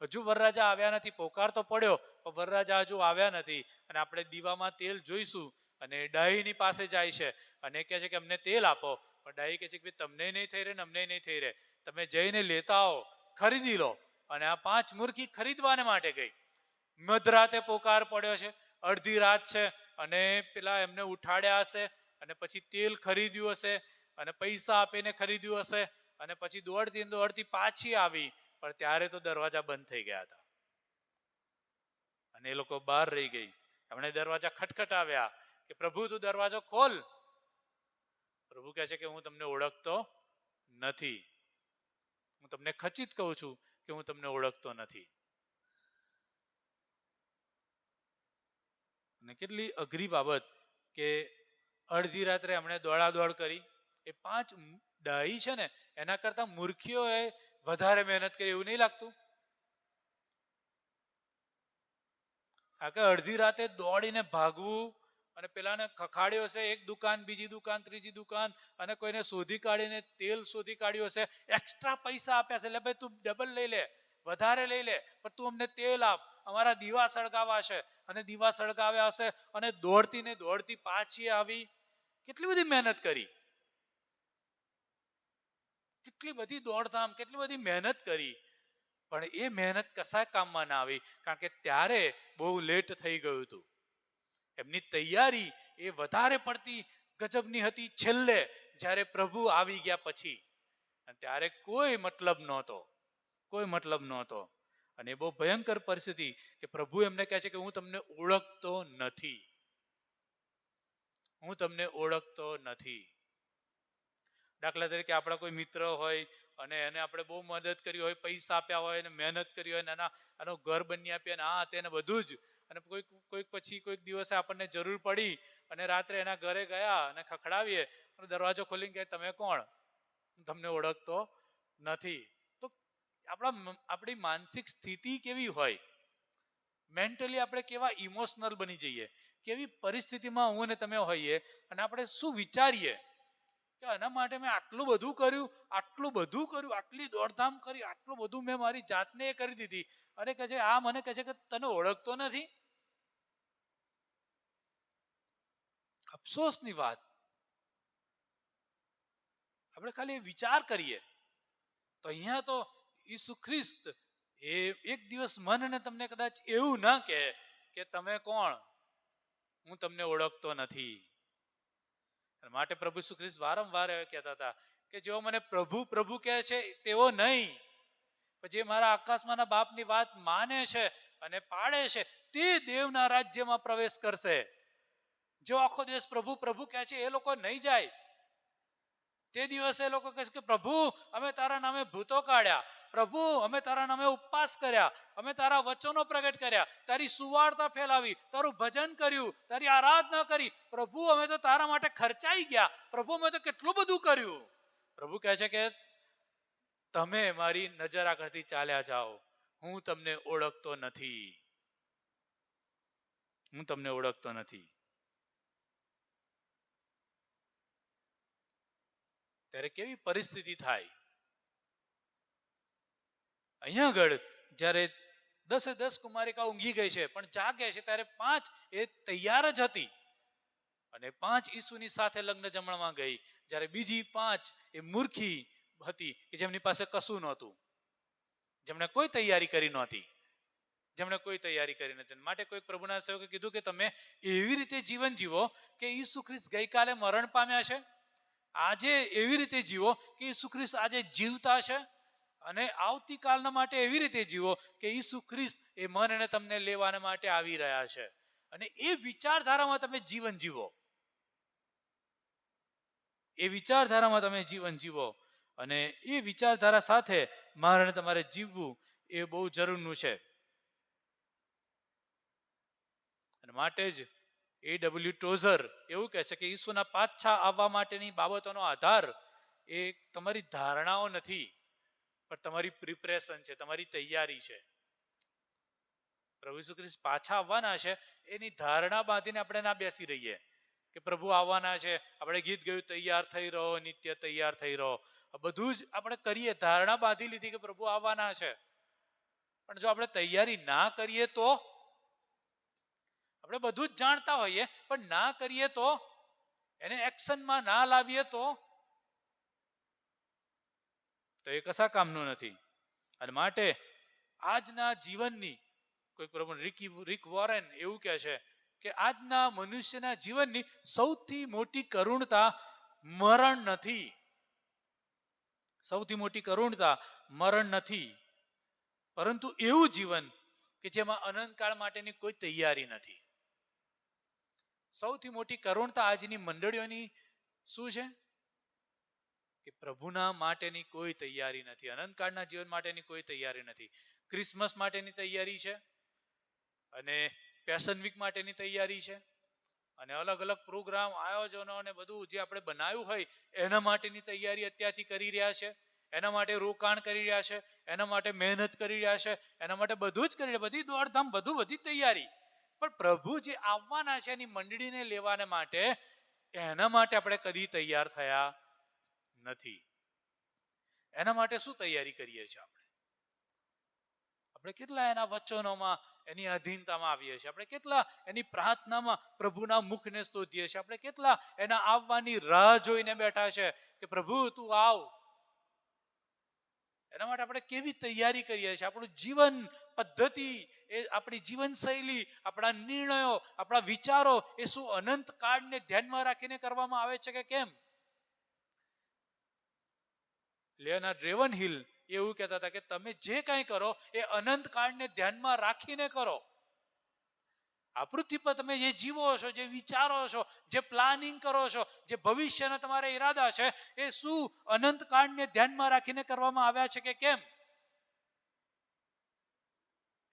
હજુ વરરાજા આવ્યા નથી. પોકાર તો પડ્યો પણ વરરાજા હજુ આવ્યા નથી. અને આપણે દીવામાં તેલ જોઈશું, અને ડાહીની પાસે જાય છે અને કહે છે કે અમને તેલ આપો. પણ ડાહી કહે છે કે તમને નહીં થઈ રહે ને અમને નહીં થઈ રહે, તમે જઈને લેતા આવો, ખરીદી લો. અને આ 5 મૂર્ખી ખરીદવાને માટે ગઈ. મધરાતે પોકાર પડ્યો છે, અડધી રાત છે, અને પેલા એમને ઉઠાડ્યા હશે, અને પછી તેલ ખરીદ્યું હશે, અને પૈસા આપીને ખરીદ્યું હશે, અને પછી દોડતી પાછી આવી, પણ ત્યારે તો દરવાજા બંધ થઈ ગયા હતા અને એ લોકો બહાર રહી ગઈ. એમણે દરવાજા ખટખટાવ્યા કે પ્રભુ તું દરવાજો ખોલ. પ્રભુ કહે છે કે હું તમને ઓળખતો નથી. હું તમને ખચિત કહું છું કે હું તમને ઓળખતો નથી. અને કેટલી અઘરી બાબત કે અડધી રાત્રે એમણે દોડાદોડ કરી. એ 5 ડાહી છે ને એના કરતા મૂર્ખીઓએ વધારે મહેનત કરી, એવું નહીં લાગતું? કારણ કે અડધી રાતે દોડીને ભાગવું, અને પેલાને ખખાડ્યો હશે, એક દુકાન, બીજી દુકાન, ત્રીજી દુકાન, અને કોઈને શોધી કાઢીને તેલ શોધી કાઢ્યું હશે, એક્સ્ટ્રા પૈસા આપ્યા છે, એટલે ભાઈ તું ડબલ લઈ લે, વધારે લઈ લે, પણ તું અમને તેલ આપ, અમારા દીવા સળગાવા છે. અને દીવા સળગાવ્યા હશે, અને દોડતી ને દોડતી પાછી આવી. કેટલી બધી મહેનત કરી, કેટલી બધી દોડધામ, કેટલી બધી મહેનત કરી, પણ એ મહેનત કશાય કામમાં ના આવી, કારણ કે ત્યારે બહુ લેટ થઈ ગયું હતું. એમની તૈયારી એ વધારે પડતી ગજબની હતી છેલ્લે, જ્યારે પ્રભુ આવી ગયા પછી. અને ત્યારે કોઈ મતલબ નહોતો, કોઈ મતલબ નહોતો. અને બહુ ભયંકર પરિસ્થિતિ કે પ્રભુ એમને કહે છે કે હું તમને ઓળખતો નથી, હું તમને ઓળખતો નથી. દાખલા તરીકે આપણા કોઈ મિત્ર હોય અને એને આપણે બહુ મદદ કરી હોય, પૈસા આપ્યા હોય, અને મહેનત કરી હોય, અને આનો ઘર બની આપીએ, અને આ તેને બધું જ, અને કોઈક પછી કોઈક દિવસે આપણને જરૂર પડી અને રાત્રે એના ઘરે ગયા અને ખખડાવીએ, અને દરવાજો ખોલીને કહે તમે કોણ, તમને ઓળખતો નથી. તો આપણી માનસિક સ્થિતિ કેવી હોય, મેન્ટલી આપણે કેવા ઇમોશનલ બની જઈએ, કેવી પરિસ્થિતિમાં હું ને તમે હોઈએ, અને આપણે શું વિચારીએ કે એના માટે મેં આટલું બધું કર્યું, આટલું બધું કર્યું, આટલી દોડધામ કરી, આટલું બધું મેં મારી જાતને એ કરી દીધી. અરે કહે છે આ મને કહે છે કે તને ઓળખતો નથી. અફસોસની વાત, આપણે ખાલી વિચાર કરીએ તો અહીંયા તો ઈસુ ખ્રિસ્ત એ એક દિવસ મનને તમને કદાચ એવું ના કહે કે તમે કોણ, હું તમને ઓળખતો નથી. માટે પ્રભુ ઈસુ ખ્રિસ્ત વારંવાર કહેતા હતા કે જેઓ મને પ્રભુ પ્રભુ કહે છે તેઓ નહીં, જે મારા આકાશમાંના બાપની વાત માને છે અને પાળે છે તે દેવના રાજ્યમાં પ્રવેશ કરશે. જો આખો દિવસ પ્રભુ પ્રભુ કહે છે એ લોકો નહીં જાય. તે દિવસે એ લોકો કહે છે કે પ્રભુ અમે તારા નામે ભૂતો કાઢ્યા, પ્રભુ અમે તારા નામે ઉપવાસ કર્યા, અમે તારા વચનો પ્રગટ કર્યા, તારી સુવાર્તા ફેલાવી, તારું ભજન કર્યું, તારી આરાધના કરી, પ્રભુ અમે તો તારા માટે ખર્ચાઈ ગયા, પ્રભુ અમે તો કેટલું બધું કર્યું. પ્રભુ કહે છે કે તમે મારી નજર આગળથી ચાલ્યા જાઓ, હું તમને ઓળખતો નથી, હું તમને ઓળખતો નથી. ત્યારે કેવી પરિસ્થિતિ થાય? અહીંયા આગળ જ્યારે 10 કુમારિકા ઊંઘી ગઈ છે પણ જાગે છે, ત્યારે 5 એ તૈયાર જ હતી અને 5 ઈસુની સાથે લગ્ન જમણમાં ગઈ, જ્યારે બીજી 5 એ મૂર્ખી હતી કે જેમની પાસે કશું નહોતું, જેમણે કોઈ તૈયારી કરી નહોતી, જેમણે કોઈ તૈયારી કરી નથી. માટે કોઈ પ્રભુના સેવકે કીધું કે તમે એવી રીતે જીવન જીવો કે ઈસુ ખ્રિસ્ત ગઈકાલે મરણ પામ્યા છે, આજે એવી રીતે જીવો કે ઈસુ ખ્રિસ્ત આજે જીવતા છે, અને આવતીકાલના માટે એવી રીતે જીવો કે ઈસુ ખ્રિસ્ત એ મન અને તમને લેવાના માટે આવી રહ્યા છે, અને એ વિચારધારામાં તમે જીવન જીવો, એ વિચારધારામાં તમે જીવન જીવો, અને એ વિચારધારા સાથે મારે તમારે જીવવું એ બહુ જરૂરનું છે. અને માટે જ A.W. ટોઝર એવું કહે છે કે ઈસુના પાછા આવવા માટેની બાબતોનો આધાર એ તમારી ધારણાઓ નથી, પણ તમારી પ્રિપરેશન છે, તમારી તૈયારી છે. પ્રભુ ઈસુ ખ્રિસ્ત પાછા આવવાના છે એની ધારણા બાંધીને આપણે ના બેસી રહીએ કે પ્રભુ આવવાના છે, આપણે ગીત ગયું તૈયાર થઈ રહો, નિત્ય તૈયાર થઈ રહો, બધું જ આપણે કરીએ, ધારણા બાંધી લીધી કે પ્રભુ આવવાના છે, પણ જો આપણે તૈયારી ના કરીએ તો, આપણે બધું જ જાણતા હોઈએ પણ ના કરીએ તો, એને એક્શનમાં ના લાવીએ તો એ કશા કામનું નથી. અને માટે આજના જીવનની કોઈ પ્રભુ રિક વોરેન એવું કહે છે કે આજના મનુષ્યના જીવનની સૌથી મોટી કરુણતા મરણ નથી, સૌથી મોટી કરુણતા મરણ નથી, પરંતુ એવું જીવન કે જેમાં અનંતકાળ માટેની કોઈ તૈયારી નથી. સૌથી મોટી કરુણતા આજની મંડળીઓની શું છે કે પ્રભુના માટેની કોઈ તૈયારી નથી, અનંતકાળના જીવન માટેની કોઈ તૈયારી નથી. ક્રિસમસ માટેની તૈયારી છે, અને પેશન વીક માટેની તૈયારી છે, અને અલગ અલગ પ્રોગ્રામ આયોજનો અને બધું જે આપણે બનાવ્યું હોય એના માટેની તૈયારી અત્યારથી કરી રહ્યા છે, એના માટે રોકાણ કરી રહ્યા છે, એના માટે મહેનત કરી રહ્યા છે, એના માટે બધું જ કરી રહ્યા, બધી દોડધામ, બધી તૈયારી. પણ પ્રભુ જે આવવાના છે એની મંડળીને લેવાના માટે, એના માટે આપણે કદી તૈયાર થયા નથી. એના માટે શું તૈયારી કરીએ છીએ? આપણે કેટલા એના વચનોમાં એની અધીનતામાં આવીએ છીએ, આપણે કેટલા એની પ્રાર્થનામાં પ્રભુના મુખને શોધીએ છીએ, આપણે કેટલા એના આવવાની રાહ જોઈને બેઠા છે કે પ્રભુ તું આવ. એના માટે આપણે કેવી તૈયારી કરીએ છીએ? આપણું જીવન પદ્ધતિ, એ આપણી જીવન શૈલી, આપણા નિર્ણયો, આપણા વિચારો એ શું અનંત કાળને ધ્યાનમાં રાખીને કરવામાં આવે છે કે કેમ? લેનાર્ડ રેવનહિલ એવું કહેતા હતા કે તમે જે કંઈ કરો એ અનંત કાળને ધ્યાનમાં રાખીને કરો. આ પૃથ્વી પર તમે જે જીવો છો, જે વિચારો છો, જે પ્લાનિંગ કરો છો, જે ભવિષ્યના તમારા ઈરાદા છે, એ શું અનંત કાળને ધ્યાનમાં રાખીને કરવામાં આવ્યા છે કે કેમ?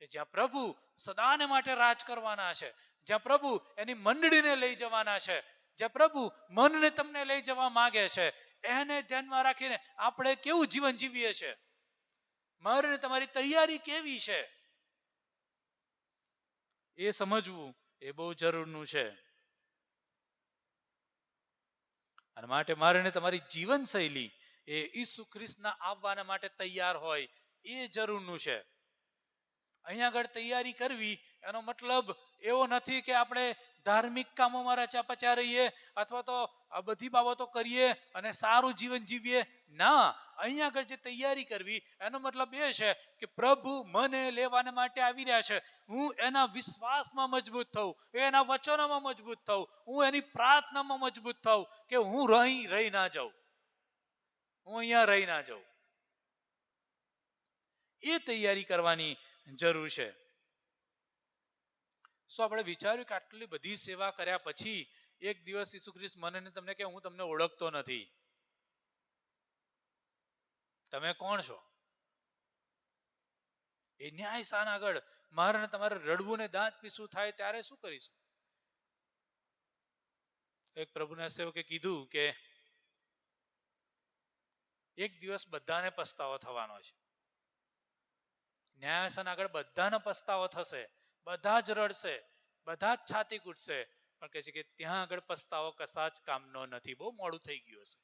કે જ્યાં પ્રભુ સદાને માટે રાજ કરવાના છે, જ્યાં પ્રભુ એની મંડળીને લઈ જવાના છે, જ્યાં પ્રભુ મનને તમને લઈ જવા માંગે છે, એને ધ્યાનમાં રાખીને આપણે કેવું જીવન જીવીએ છીએ, મારે તમારી તૈયારી કેવી છે, એ સમજવું એ બહુ જરૂરનું છે. અને માટે મારે તમારી જીવન શૈલી એ ઈસુ ખ્રિસ્તના આવવાના માટે તૈયાર હોય એ જરૂરનું છે. અહીંયા આગળ તૈયારી કરવી એનો મતલબ એવો નથી કે આપણે ધાર્મિક કામોમાં રચા પચા રહીએ અથવા તો આ બધી બાબતો કરીએ અને સારું જીવન જીવીએ. ના, અહીંયા આગળ જે તૈયારી કરવી એનો મતલબ એ છે કે પ્રભુ મને લેવાના માટે આવી રહ્યા છે, હું એના વિશ્વાસમાં મજબૂત થઉં, એના વચનોમાં મજબૂત થઉં, હું એની પ્રાર્થનામાં મજબૂત થઉં, કે હું રહી ના જાઉં, હું અહીંયા રહી ના જાઉં. એ તૈયારી કરવાની જરૂર છે. શું આપણે વિચાર્યું કે આટલી બધી સેવા કર્યા પછી એક દિવસ ઈસુ ખ્રિસ્ત મને ને તમને કે હું તમને ઓળખતો નથી, તમે કોણ છો? એ ન્યાય સ્થાન આગળ મારે ને તમારે રડવું ને દાંત પીસવું થાય ત્યારે શું કરીશું? એક પ્રભુના સેવકે કીધું કે એક દિવસ બધાને પસ્તાવો થવાનો છે. ન્યાયાસન આગળ બધાનો પસ્તાવો થશે, બધા જ રડશે, બધા જ છાતી કૂટશે, પણ કહે છે કે ત્યાં આગળ પસ્તાવો કશા જ કામનો નથી, બહુ મોડું થઈ ગયું હશે.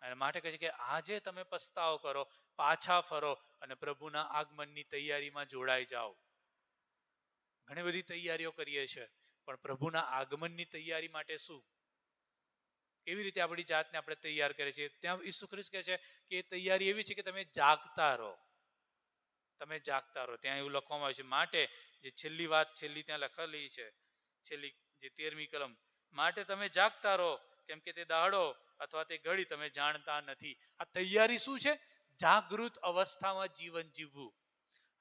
અને માટે કહે છે કે આજે તમે પસ્તાવો કરો, પાછા ફરો અને પ્રભુના આગમનની તૈયારીમાં જોડાઈ જાઓ. ઘણી બધી તૈયારીઓ કરીએ છીએ, પણ પ્રભુના આગમનની તૈયારી માટે શું? કેવી રીતે આપણી જાતને આપણે તૈયાર કરીએ છીએ? ત્યાં ઈસુ ખ્રિસ્ત કહે છે કે એ તૈયારી એવી છે કે તમે જાગતા રહો, તમે જાગતા રહો. ત્યાં એવું લખવામાં આવ્યું છે, માટે જે છેલ્લી વાત છેલ્લી ત્યાં લખેલી છે, છેલ્લી જે 13મી કલમ, માટે તમે જાગતા રહો, કેમ કે તે દાડો અથવા તે ઘડી તમે જાણતા નથી. આ તૈયારી શું છે? જાગૃત અવસ્થામાં જીવન જીવવું.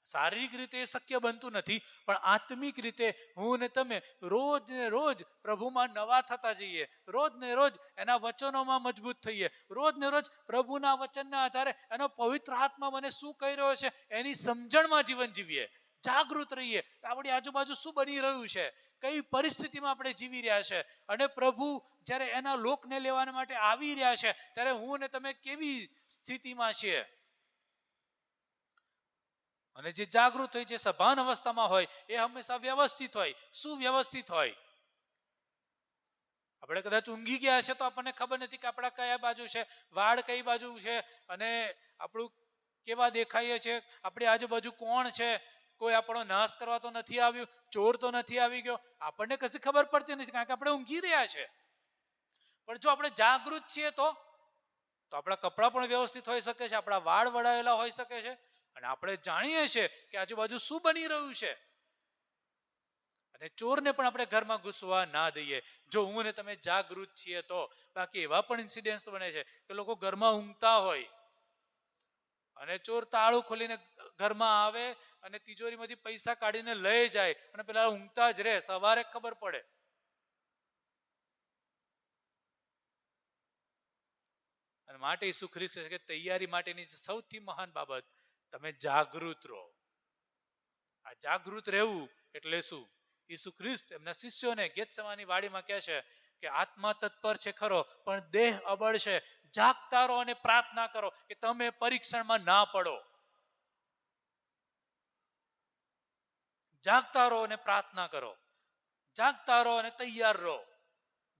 શારીરિક રીતે એ શક્ય બનતું નથી, પણ આત્મિક રીતે હું ને તમે રોજ ને રોજ પ્રભુમાં નવા થતા જઈએ, રોજ ને રોજ એના વચનોમાં મજબૂત થઈએ, રોજ ને રોજ પ્રભુના વચનના આધારે એનો પવિત્ર આત્મા મને શું કહી રહ્યો છે એની સમજણમાં જીવન જીવીએ, જાગૃત રહીએ. આપણી આજુબાજુ શું બની રહ્યું છે, કઈ પરિસ્થિતિમાં આપણે જીવી રહ્યા છે, અને પ્રભુ જ્યારે એના લોકને લેવા માટે આવી રહ્યા છે ત્યારે હું ને તમે કેવી સ્થિતિમાં છીએ. અને જે જાગૃત હોય, જે સભાન અવસ્થામાં હોય, એ હંમેશા વ્યવસ્થિત હોય, સુવ્યવસ્થિત હોય. આપણે કદાચ ઊંઘી ગયા છે તો આપણને ખબર નથી કે આપણા કયા બાજુ છે, વાળ કઈ બાજુ છે, અને આપણું કેવા દેખાઈએ છે, આપણી આજુબાજુ કોણ છે, કોઈ આપણો નાશ કરવા તો નથી આવ્યું, ચોર તો નથી આવી ગયો, આપણને કશી ખબર પડતી નથી, કારણ કે આપણે ઊંઘી રહ્યા છે. પણ જો આપણે જાગૃત છીએ તો આપણા કપડાં પણ વ્યવસ્થિત હોઈ શકે છે, આપણા વાળ વળાયેલા હોઈ શકે છે, અને આપણે જાણીએ છીએ કે આજુબાજુ શું બની રહ્યું છે. અને ચોરને પણ આપણે ઘરમાં ઘૂસવા ના દઈએ, જો હું ને તમે જાગૃત છીએ તો. બાકી એવા પણ ઇન્સિડન્ટ્સ બને છે કે લોકો ઘરમાં ઊંઘતા હોય અને ચોર તાળું ખોલીને ઘરમાં આવે અને તિજોરીમાંથી પૈસા કાઢીને લઈ જાય, અને પેલા ઊંઘતા જ રહે, સવારે ખબર પડે. અને માટે ઈસુ ખ્રિસ્ત છે કે તૈયારી માટેની સૌથી મહાન બાબત, તમે જાગૃત રહો. આ જાગૃત રહેવું એટલે શું? ઈસુ ખ્રિસ્ત એમના શિષ્યોને ગેતસેમાની વાડીમાં કહે છે કે આત્મા તત્પર છે ખરો, પણ દેહ અબળ છે. જાગતા રહો અને પ્રાર્થના કરો કે તમે પરીક્ષણમાં ના પડો. જાગતા રહો અને પ્રાર્થના કરો, જાગતા રહો અને તૈયાર રહો,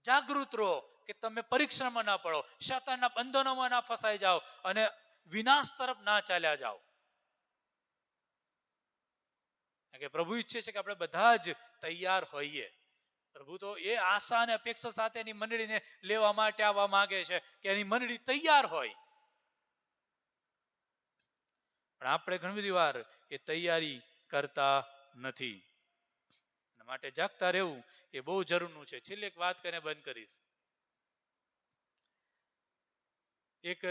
જાગૃત રહો કે તમે પરીક્ષણમાં ના પડો, શૈતાનના બંધનોમાં ના ફસાઈ જાઓ અને વિનાશ તરફ ના ચાલ્યા જાઓ. કે પ્રભુ ઈચ્છે છે કે આપણે બધા જ તૈયાર હોઈએ. પ્રભુ તો એ આશા અને અપેક્ષા સાથે એની મંડળીને લેવા માટે આવવા માંગે છે કે એની મંડળી તૈયાર હોય. પણ આપણે ઘણી બધી વાર એ તૈયારી કરતા નથી. માટે જાગતા રહેવું એ બહુ જરૂરનું છે. છેલ્લી એક વાત કરીને બંધ કરીશ. એક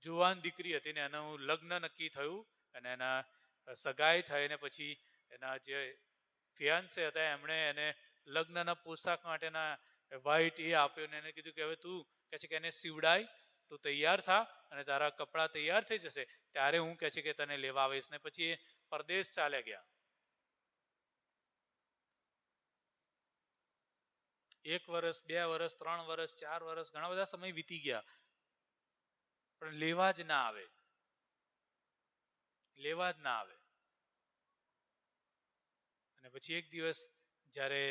જુવાન દીકરી હતી ને એનું લગ્ન નક્કી થયું, અને એના સગાઈ થઈ, ને પછી એના જે ફિયાન્સે હતા એમણે એને લગ્નના પોશાક માટેના વ્હાઈટ એ આપ્યો, ને એને કીધું કે હવે તું કહે છે કે એને સીવડાય, તું તૈયાર થા અને તારા કપડાં તૈયાર થઈ જશે ત્યારે હું કહે છે કે તને લેવા આવીશ. ને પછી એ પરદેશ ચાલે ગયા. 1 વર્ષ, 2 વર્ષ, 3 વર્ષ, 4 વર્ષ, ઘણા બધા સમય વીતી ગયા, પણ લેવા જ ના આવે, લેવા જ ના આવે. અને પછી એક દિવસ જ્યારે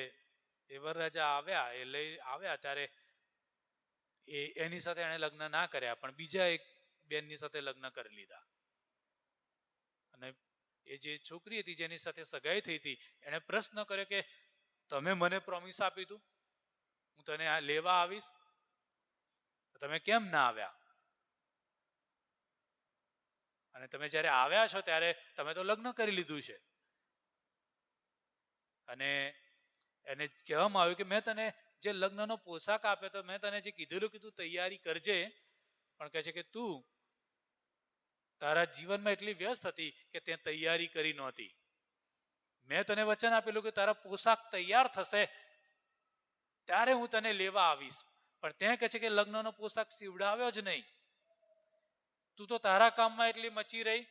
એ વરરાજા આવ્યા, એ લઈ આવ્યા, ત્યારે એની સાથે એને લગ્ન ના કર્યા, પણ બીજા એક બેનની સાથે લગ્ન કરી લીધા. અને એ જે છોકરી હતી જેની સાથે સગાઈ થઈ હતી, એને પ્રશ્ન કર્યો કે તમે મને પ્રોમિસ આપી હતું, હું તને આ લેવા આવીશ, તમે કેમ ના આવ્યા? અને તમે જ્યારે આવ્યા છો ત્યારે તમે તો લગ્ન કરી લીધું છે. અને એને કહેવામાં આવ્યું કે મેં તને જે લગ્નનો પોશાક આપ્યો તો મેં તને જે કીધેલું કે તું તૈયારી કરજે, પણ કહે છે કે તું તારા જીવનમાં એટલી વ્યસ્ત હતી કે તે તૈયારી કરી નહોતી. મેં તને વચન આપેલું કે તારા પોશાક તૈયાર થશે, ત્યારે હું તને લેવા આવીશ. પણ ત્યાં કહે છે કે લગ્નનો પોશાક સીવડાવ્યો જ નહીં. તું તો તારા કામમાં એટલી મચી રહી,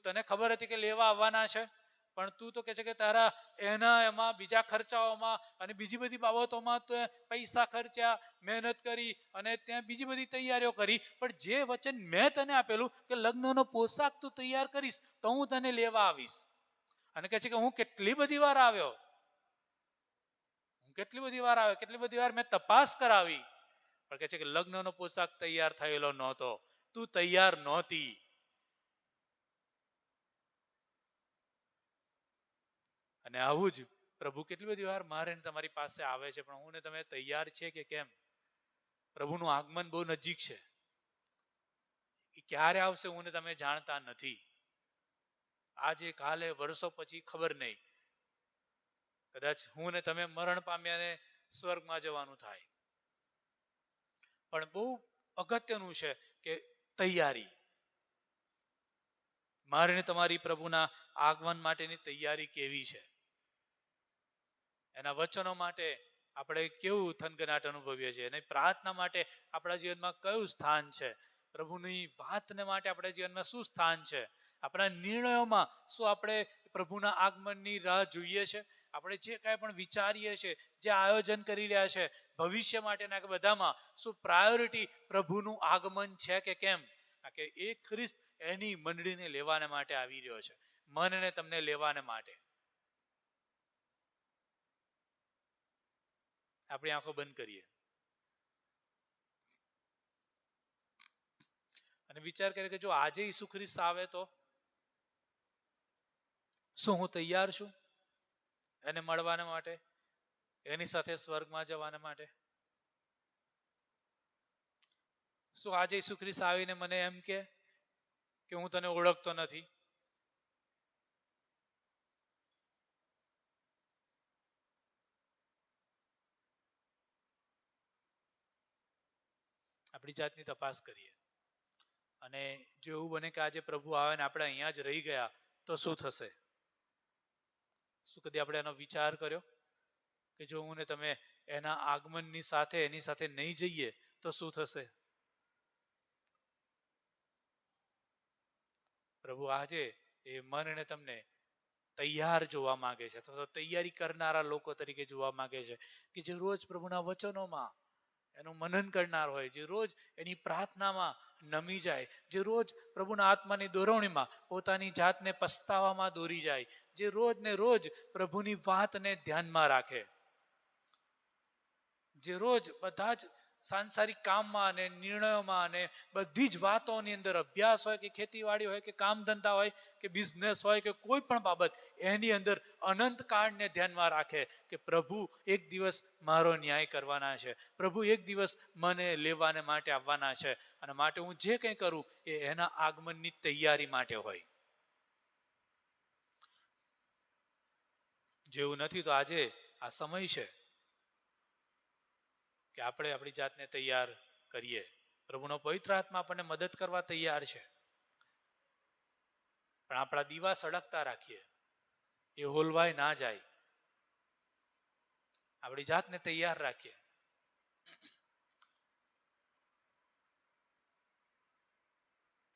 તને ખબર હતી કે લેવા આવવાના છે, પણ તું તો કહે છે કે તારા એમાં બીજા ખર્ચાઓમાં અને બીજી બધી બાબતોમાં તો પૈસા ખર્ચ્યા, મહેનત કરી અને ત્યાં બીજી બધી તૈયારીઓ કરી, પણ જે વચન મેં તને આપેલું કે લગ્નનો પોશાક તું તૈયાર કરીશ તો હું તને લેવા આવીશ. અને કહે છે કે હું કેટલી બધી વાર આવ્યો, કેટલી બધી વાર મેં તપાસ કરાવી, પણ કહે છે કે લગ્નનો પોશાક તૈયાર થયેલો નહોતો, તું તૈયાર નહોતી. અને આવું જ પ્રભુ કેટલી બધી વાર મારે તમારી પાસે આવે છે, પણ હું ને તમે તૈયાર છે કે કેમ? પ્રભુનું આગમન બહુ નજીક છે. એ ક્યારે આવશે હું ને તમે જાણતા નથી. આજે કાલે વર્ષો પછી ખબર નહીં. કદાચ હું ને તમે મરણ પામ્યા ને સ્વર્ગમાં જવાનું થાય. પણ બહુ અગત્યનું છે કે તૈયારી. મારે ને તમારી પ્રભુના આગમન માટેની તૈયારી કેવી છે? એના વચનો માટે આપણે કેવું થનગનાટ અનુભવીએ છીએ, અને પ્રાર્થના માટે આપણા જીવનમાં કયું સ્થાન છે? પ્રભુની વાતને માટે આપણા જીવનમાં શું સ્થાન છે? આપણા નિર્ણયોમાં શું આપણે પ્રભુના આગમનની રાહ જોઈએ છે? આપણે જે કાંઈ પણ વિચારીએ છીએ, જે આયોજન કરી રહ્યા છે ભવિષ્ય માટેના બધામાં, શું પ્રાયોરિટી પ્રભુનું આગમન છે કે કેમ? કારણ કે એ ખ્રિસ્ત એની મંડળીને લેવાને માટે આવી રહ્યો છે, મનને તમને લેવાને માટે. આપણી આંખો બંધ કરીએ અને વિચાર કરીએ કે જો આજે ઈસુ ખ્રિસ્ત આવે તો શું હું તૈયાર છું એને મળવાને માટે, એની સાથે સ્વર્ગમાં જવાને માટે? શું આજે ઈસુ ખ્રિસ્ત આવીને મને એમ કે હું તને ઓળખતો નથી? આપણી જાતની તપાસ કરીએ. અને જો એવું બને કે આજે પ્રભુ આવે ને આપણે અહીંયા જ રહી ગયા તો શું થશે? શું કદી આપણે એનો વિચાર કર્યો કે જો હું ને તમે એના આગમનની સાથે એની સાથે નહીં જઈએ તો શું થશે? પ્રભુ આજે એ મનને તમને તૈયાર જોવા માંગે છે, અથવા તો તૈયારી કરનારા લોકો તરીકે જોવા માંગે છે, કે જે રોજ પ્રભુના વચનોમાં એનું મનન કરનાર હોય, જે રોજ એની પ્રાર્થનામાં નમી જાય, જે રોજ પ્રભુના આત્માની દોરવણીમાં પોતાની જાતને પસ્તાવામાં દોરી જાય, જે રોજ ને રોજ પ્રભુની વાતને ધ્યાનમાં રાખે, જે રોજ બધા જ સાંસારિક કામમાં અને નિર્ણયોમાં અને બધી જ વાતોની અંદર, અભ્યાસ હોય કે ખેતીવાડી હોય કે કામ ધંધા હોય કે બિઝનેસ હોય કે કોઈ પણ બાબત, એની અંદર અનંત કાળને ધ્યાનમાં રાખે કે પ્રભુ એક દિવસ મારો ન્યાય કરવાના છે, પ્રભુ એક દિવસ મને લેવાને માટે આવવાના છે, અને માટે હું જે કંઈ કરું એ એના આગમનની તૈયારી માટે હોય. જેવું નથી તો આજે આ સમય છે કે આપણે આપણી જાતને તૈયાર કરીએ. પ્રભુનો પવિત્ર આત્મા આપણને મદદ કરવા તૈયાર છે, પણ આપણા દીવા સળગતા રાખીએ, એ હોલવાય ના જાય. આપણી જાતને તૈયાર રાખીએ.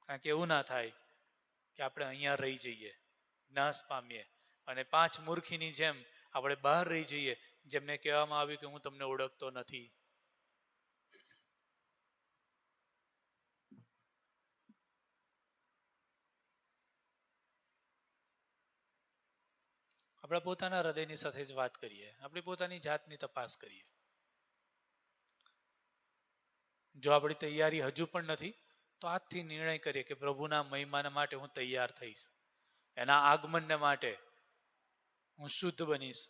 કારણ કે એવું ના થાય કે આપણે અહીંયા રહી જઈએ, નાશ પામીએ, અને 5 મૂર્ખીની જેમ આપણે બહાર રહી જઈએ, જેમને કહેવામાં આવ્યું કે હું તમને ઓળખતો નથી. આપણે પોતાના હૃદયની સાથે જ વાત કરીએ, આપણી પોતાની જાતની તપાસ કરીએ. જો આપણી તૈયારી હજુ પણ નથી તો આજથી નિર્ણય કરીએ કે પ્રભુના મહિમાને માટે હું તૈયાર થઈશ, એના આગમનને માટે હું શુદ્ધ બનીશ,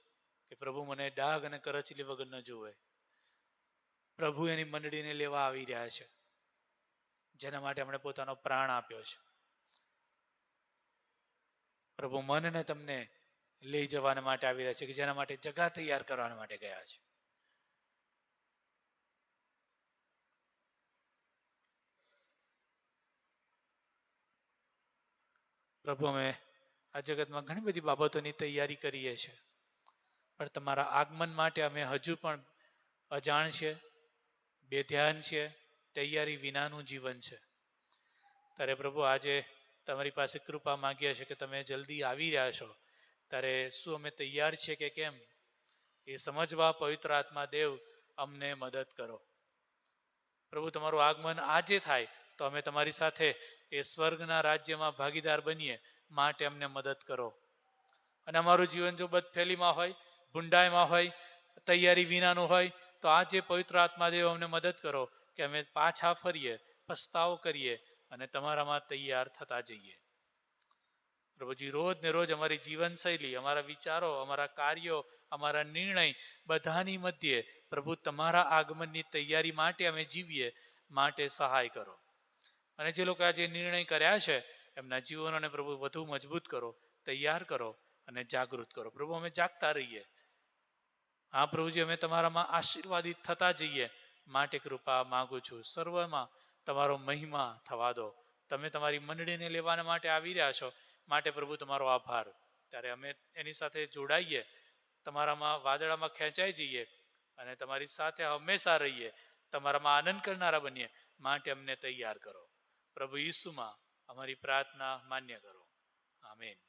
કે પ્રભુ મને ડાઘ અને કરચલી વગર ન જોવે. પ્રભુ એની મંડળીને લેવા આવી રહ્યા છે, જેના માટે આપણે પોતાનો પ્રાણ આપ્યો છે. પ્રભુ મનને તમને લઈ જવાના માટે આવી રહ્યા છે, કે જેના માટે જગા તૈયાર કરવા માટે ગયા છે. પ્રભુ, અમે આ જગતમાં ઘણી બધી બાબતોની તૈયારી કરીએ છીએ, પણ તમારા આગમન માટે અમે હજુ પણ અજાણ છે, બેધ્યાન છે, તૈયારી વિનાનું જીવન છે. ત્યારે પ્રભુ આજે તમારી પાસે કૃપા માંગીએ છીએ કે તમે જલ્દી આવી રહ્યા છો, ત્યારે શું અમે તૈયાર છીએ કે કેમ એ સમજવા પવિત્ર આત્મા દેવ અમને મદદ કરો. પ્રભુ તમારું આગમન આજે થાય તો અમે તમારી સાથે એ સ્વર્ગના રાજ્યમાં ભાગીદાર બનીએ, માટે અમને મદદ કરો. અને અમારું જીવન જો બદફેલીમાં હોય, ભૂંડાઈમાં હોય, તૈયારી વિનાનું હોય, તો આજે પવિત્ર આત્મા દેવ અમને મદદ કરો કે અમે પાછા ફરીએ, પસ્તાવો કરીએ અને તમારામાં તૈયાર થતા જઈએ. પ્રભુજી, રોજ ને રોજ અમારી જીવનશૈલી, અમારા વિચારો, અમારા કાર્યો, અમારા નિર્ણય બધાની મધ્યે પ્રભુ તમારા આગમનની તૈયારી માટે અમે જીવીએ, માટે સહાય કરો. અને જે લોકો આજે નિર્ણય કર્યા છે એમના જીવનોને પ્રભુ વધુ મજબૂત કરો, તૈયાર કરો અને જાગૃત કરો. પ્રભુ અમે જાગતા રહીએ. હા પ્રભુજી, અમે તમારામાં આશીર્વાદિત થતા જઈએ, માટે કૃપા માગું છું. સર્વમાં તમારો મહિમા થવા દો. તમે તમારી મંડળીને લેવાના માટે આવી રહ્યા છો, માટે પ્રભુ તમારો આભાર. ત્યારે અમે એની સાથે જોડાઈએ, તમારામાં વાદળામાં ખેંચાઈ જઈએ અને તમારી સાથે હંમેશા રહીએ, તમારામાં આનંદ કરનારા બનીએ, માટે અમને તૈયાર કરો. પ્રભુ ઈસુમાં અમારી પ્રાર્થના માન્ય કરો. આમેન.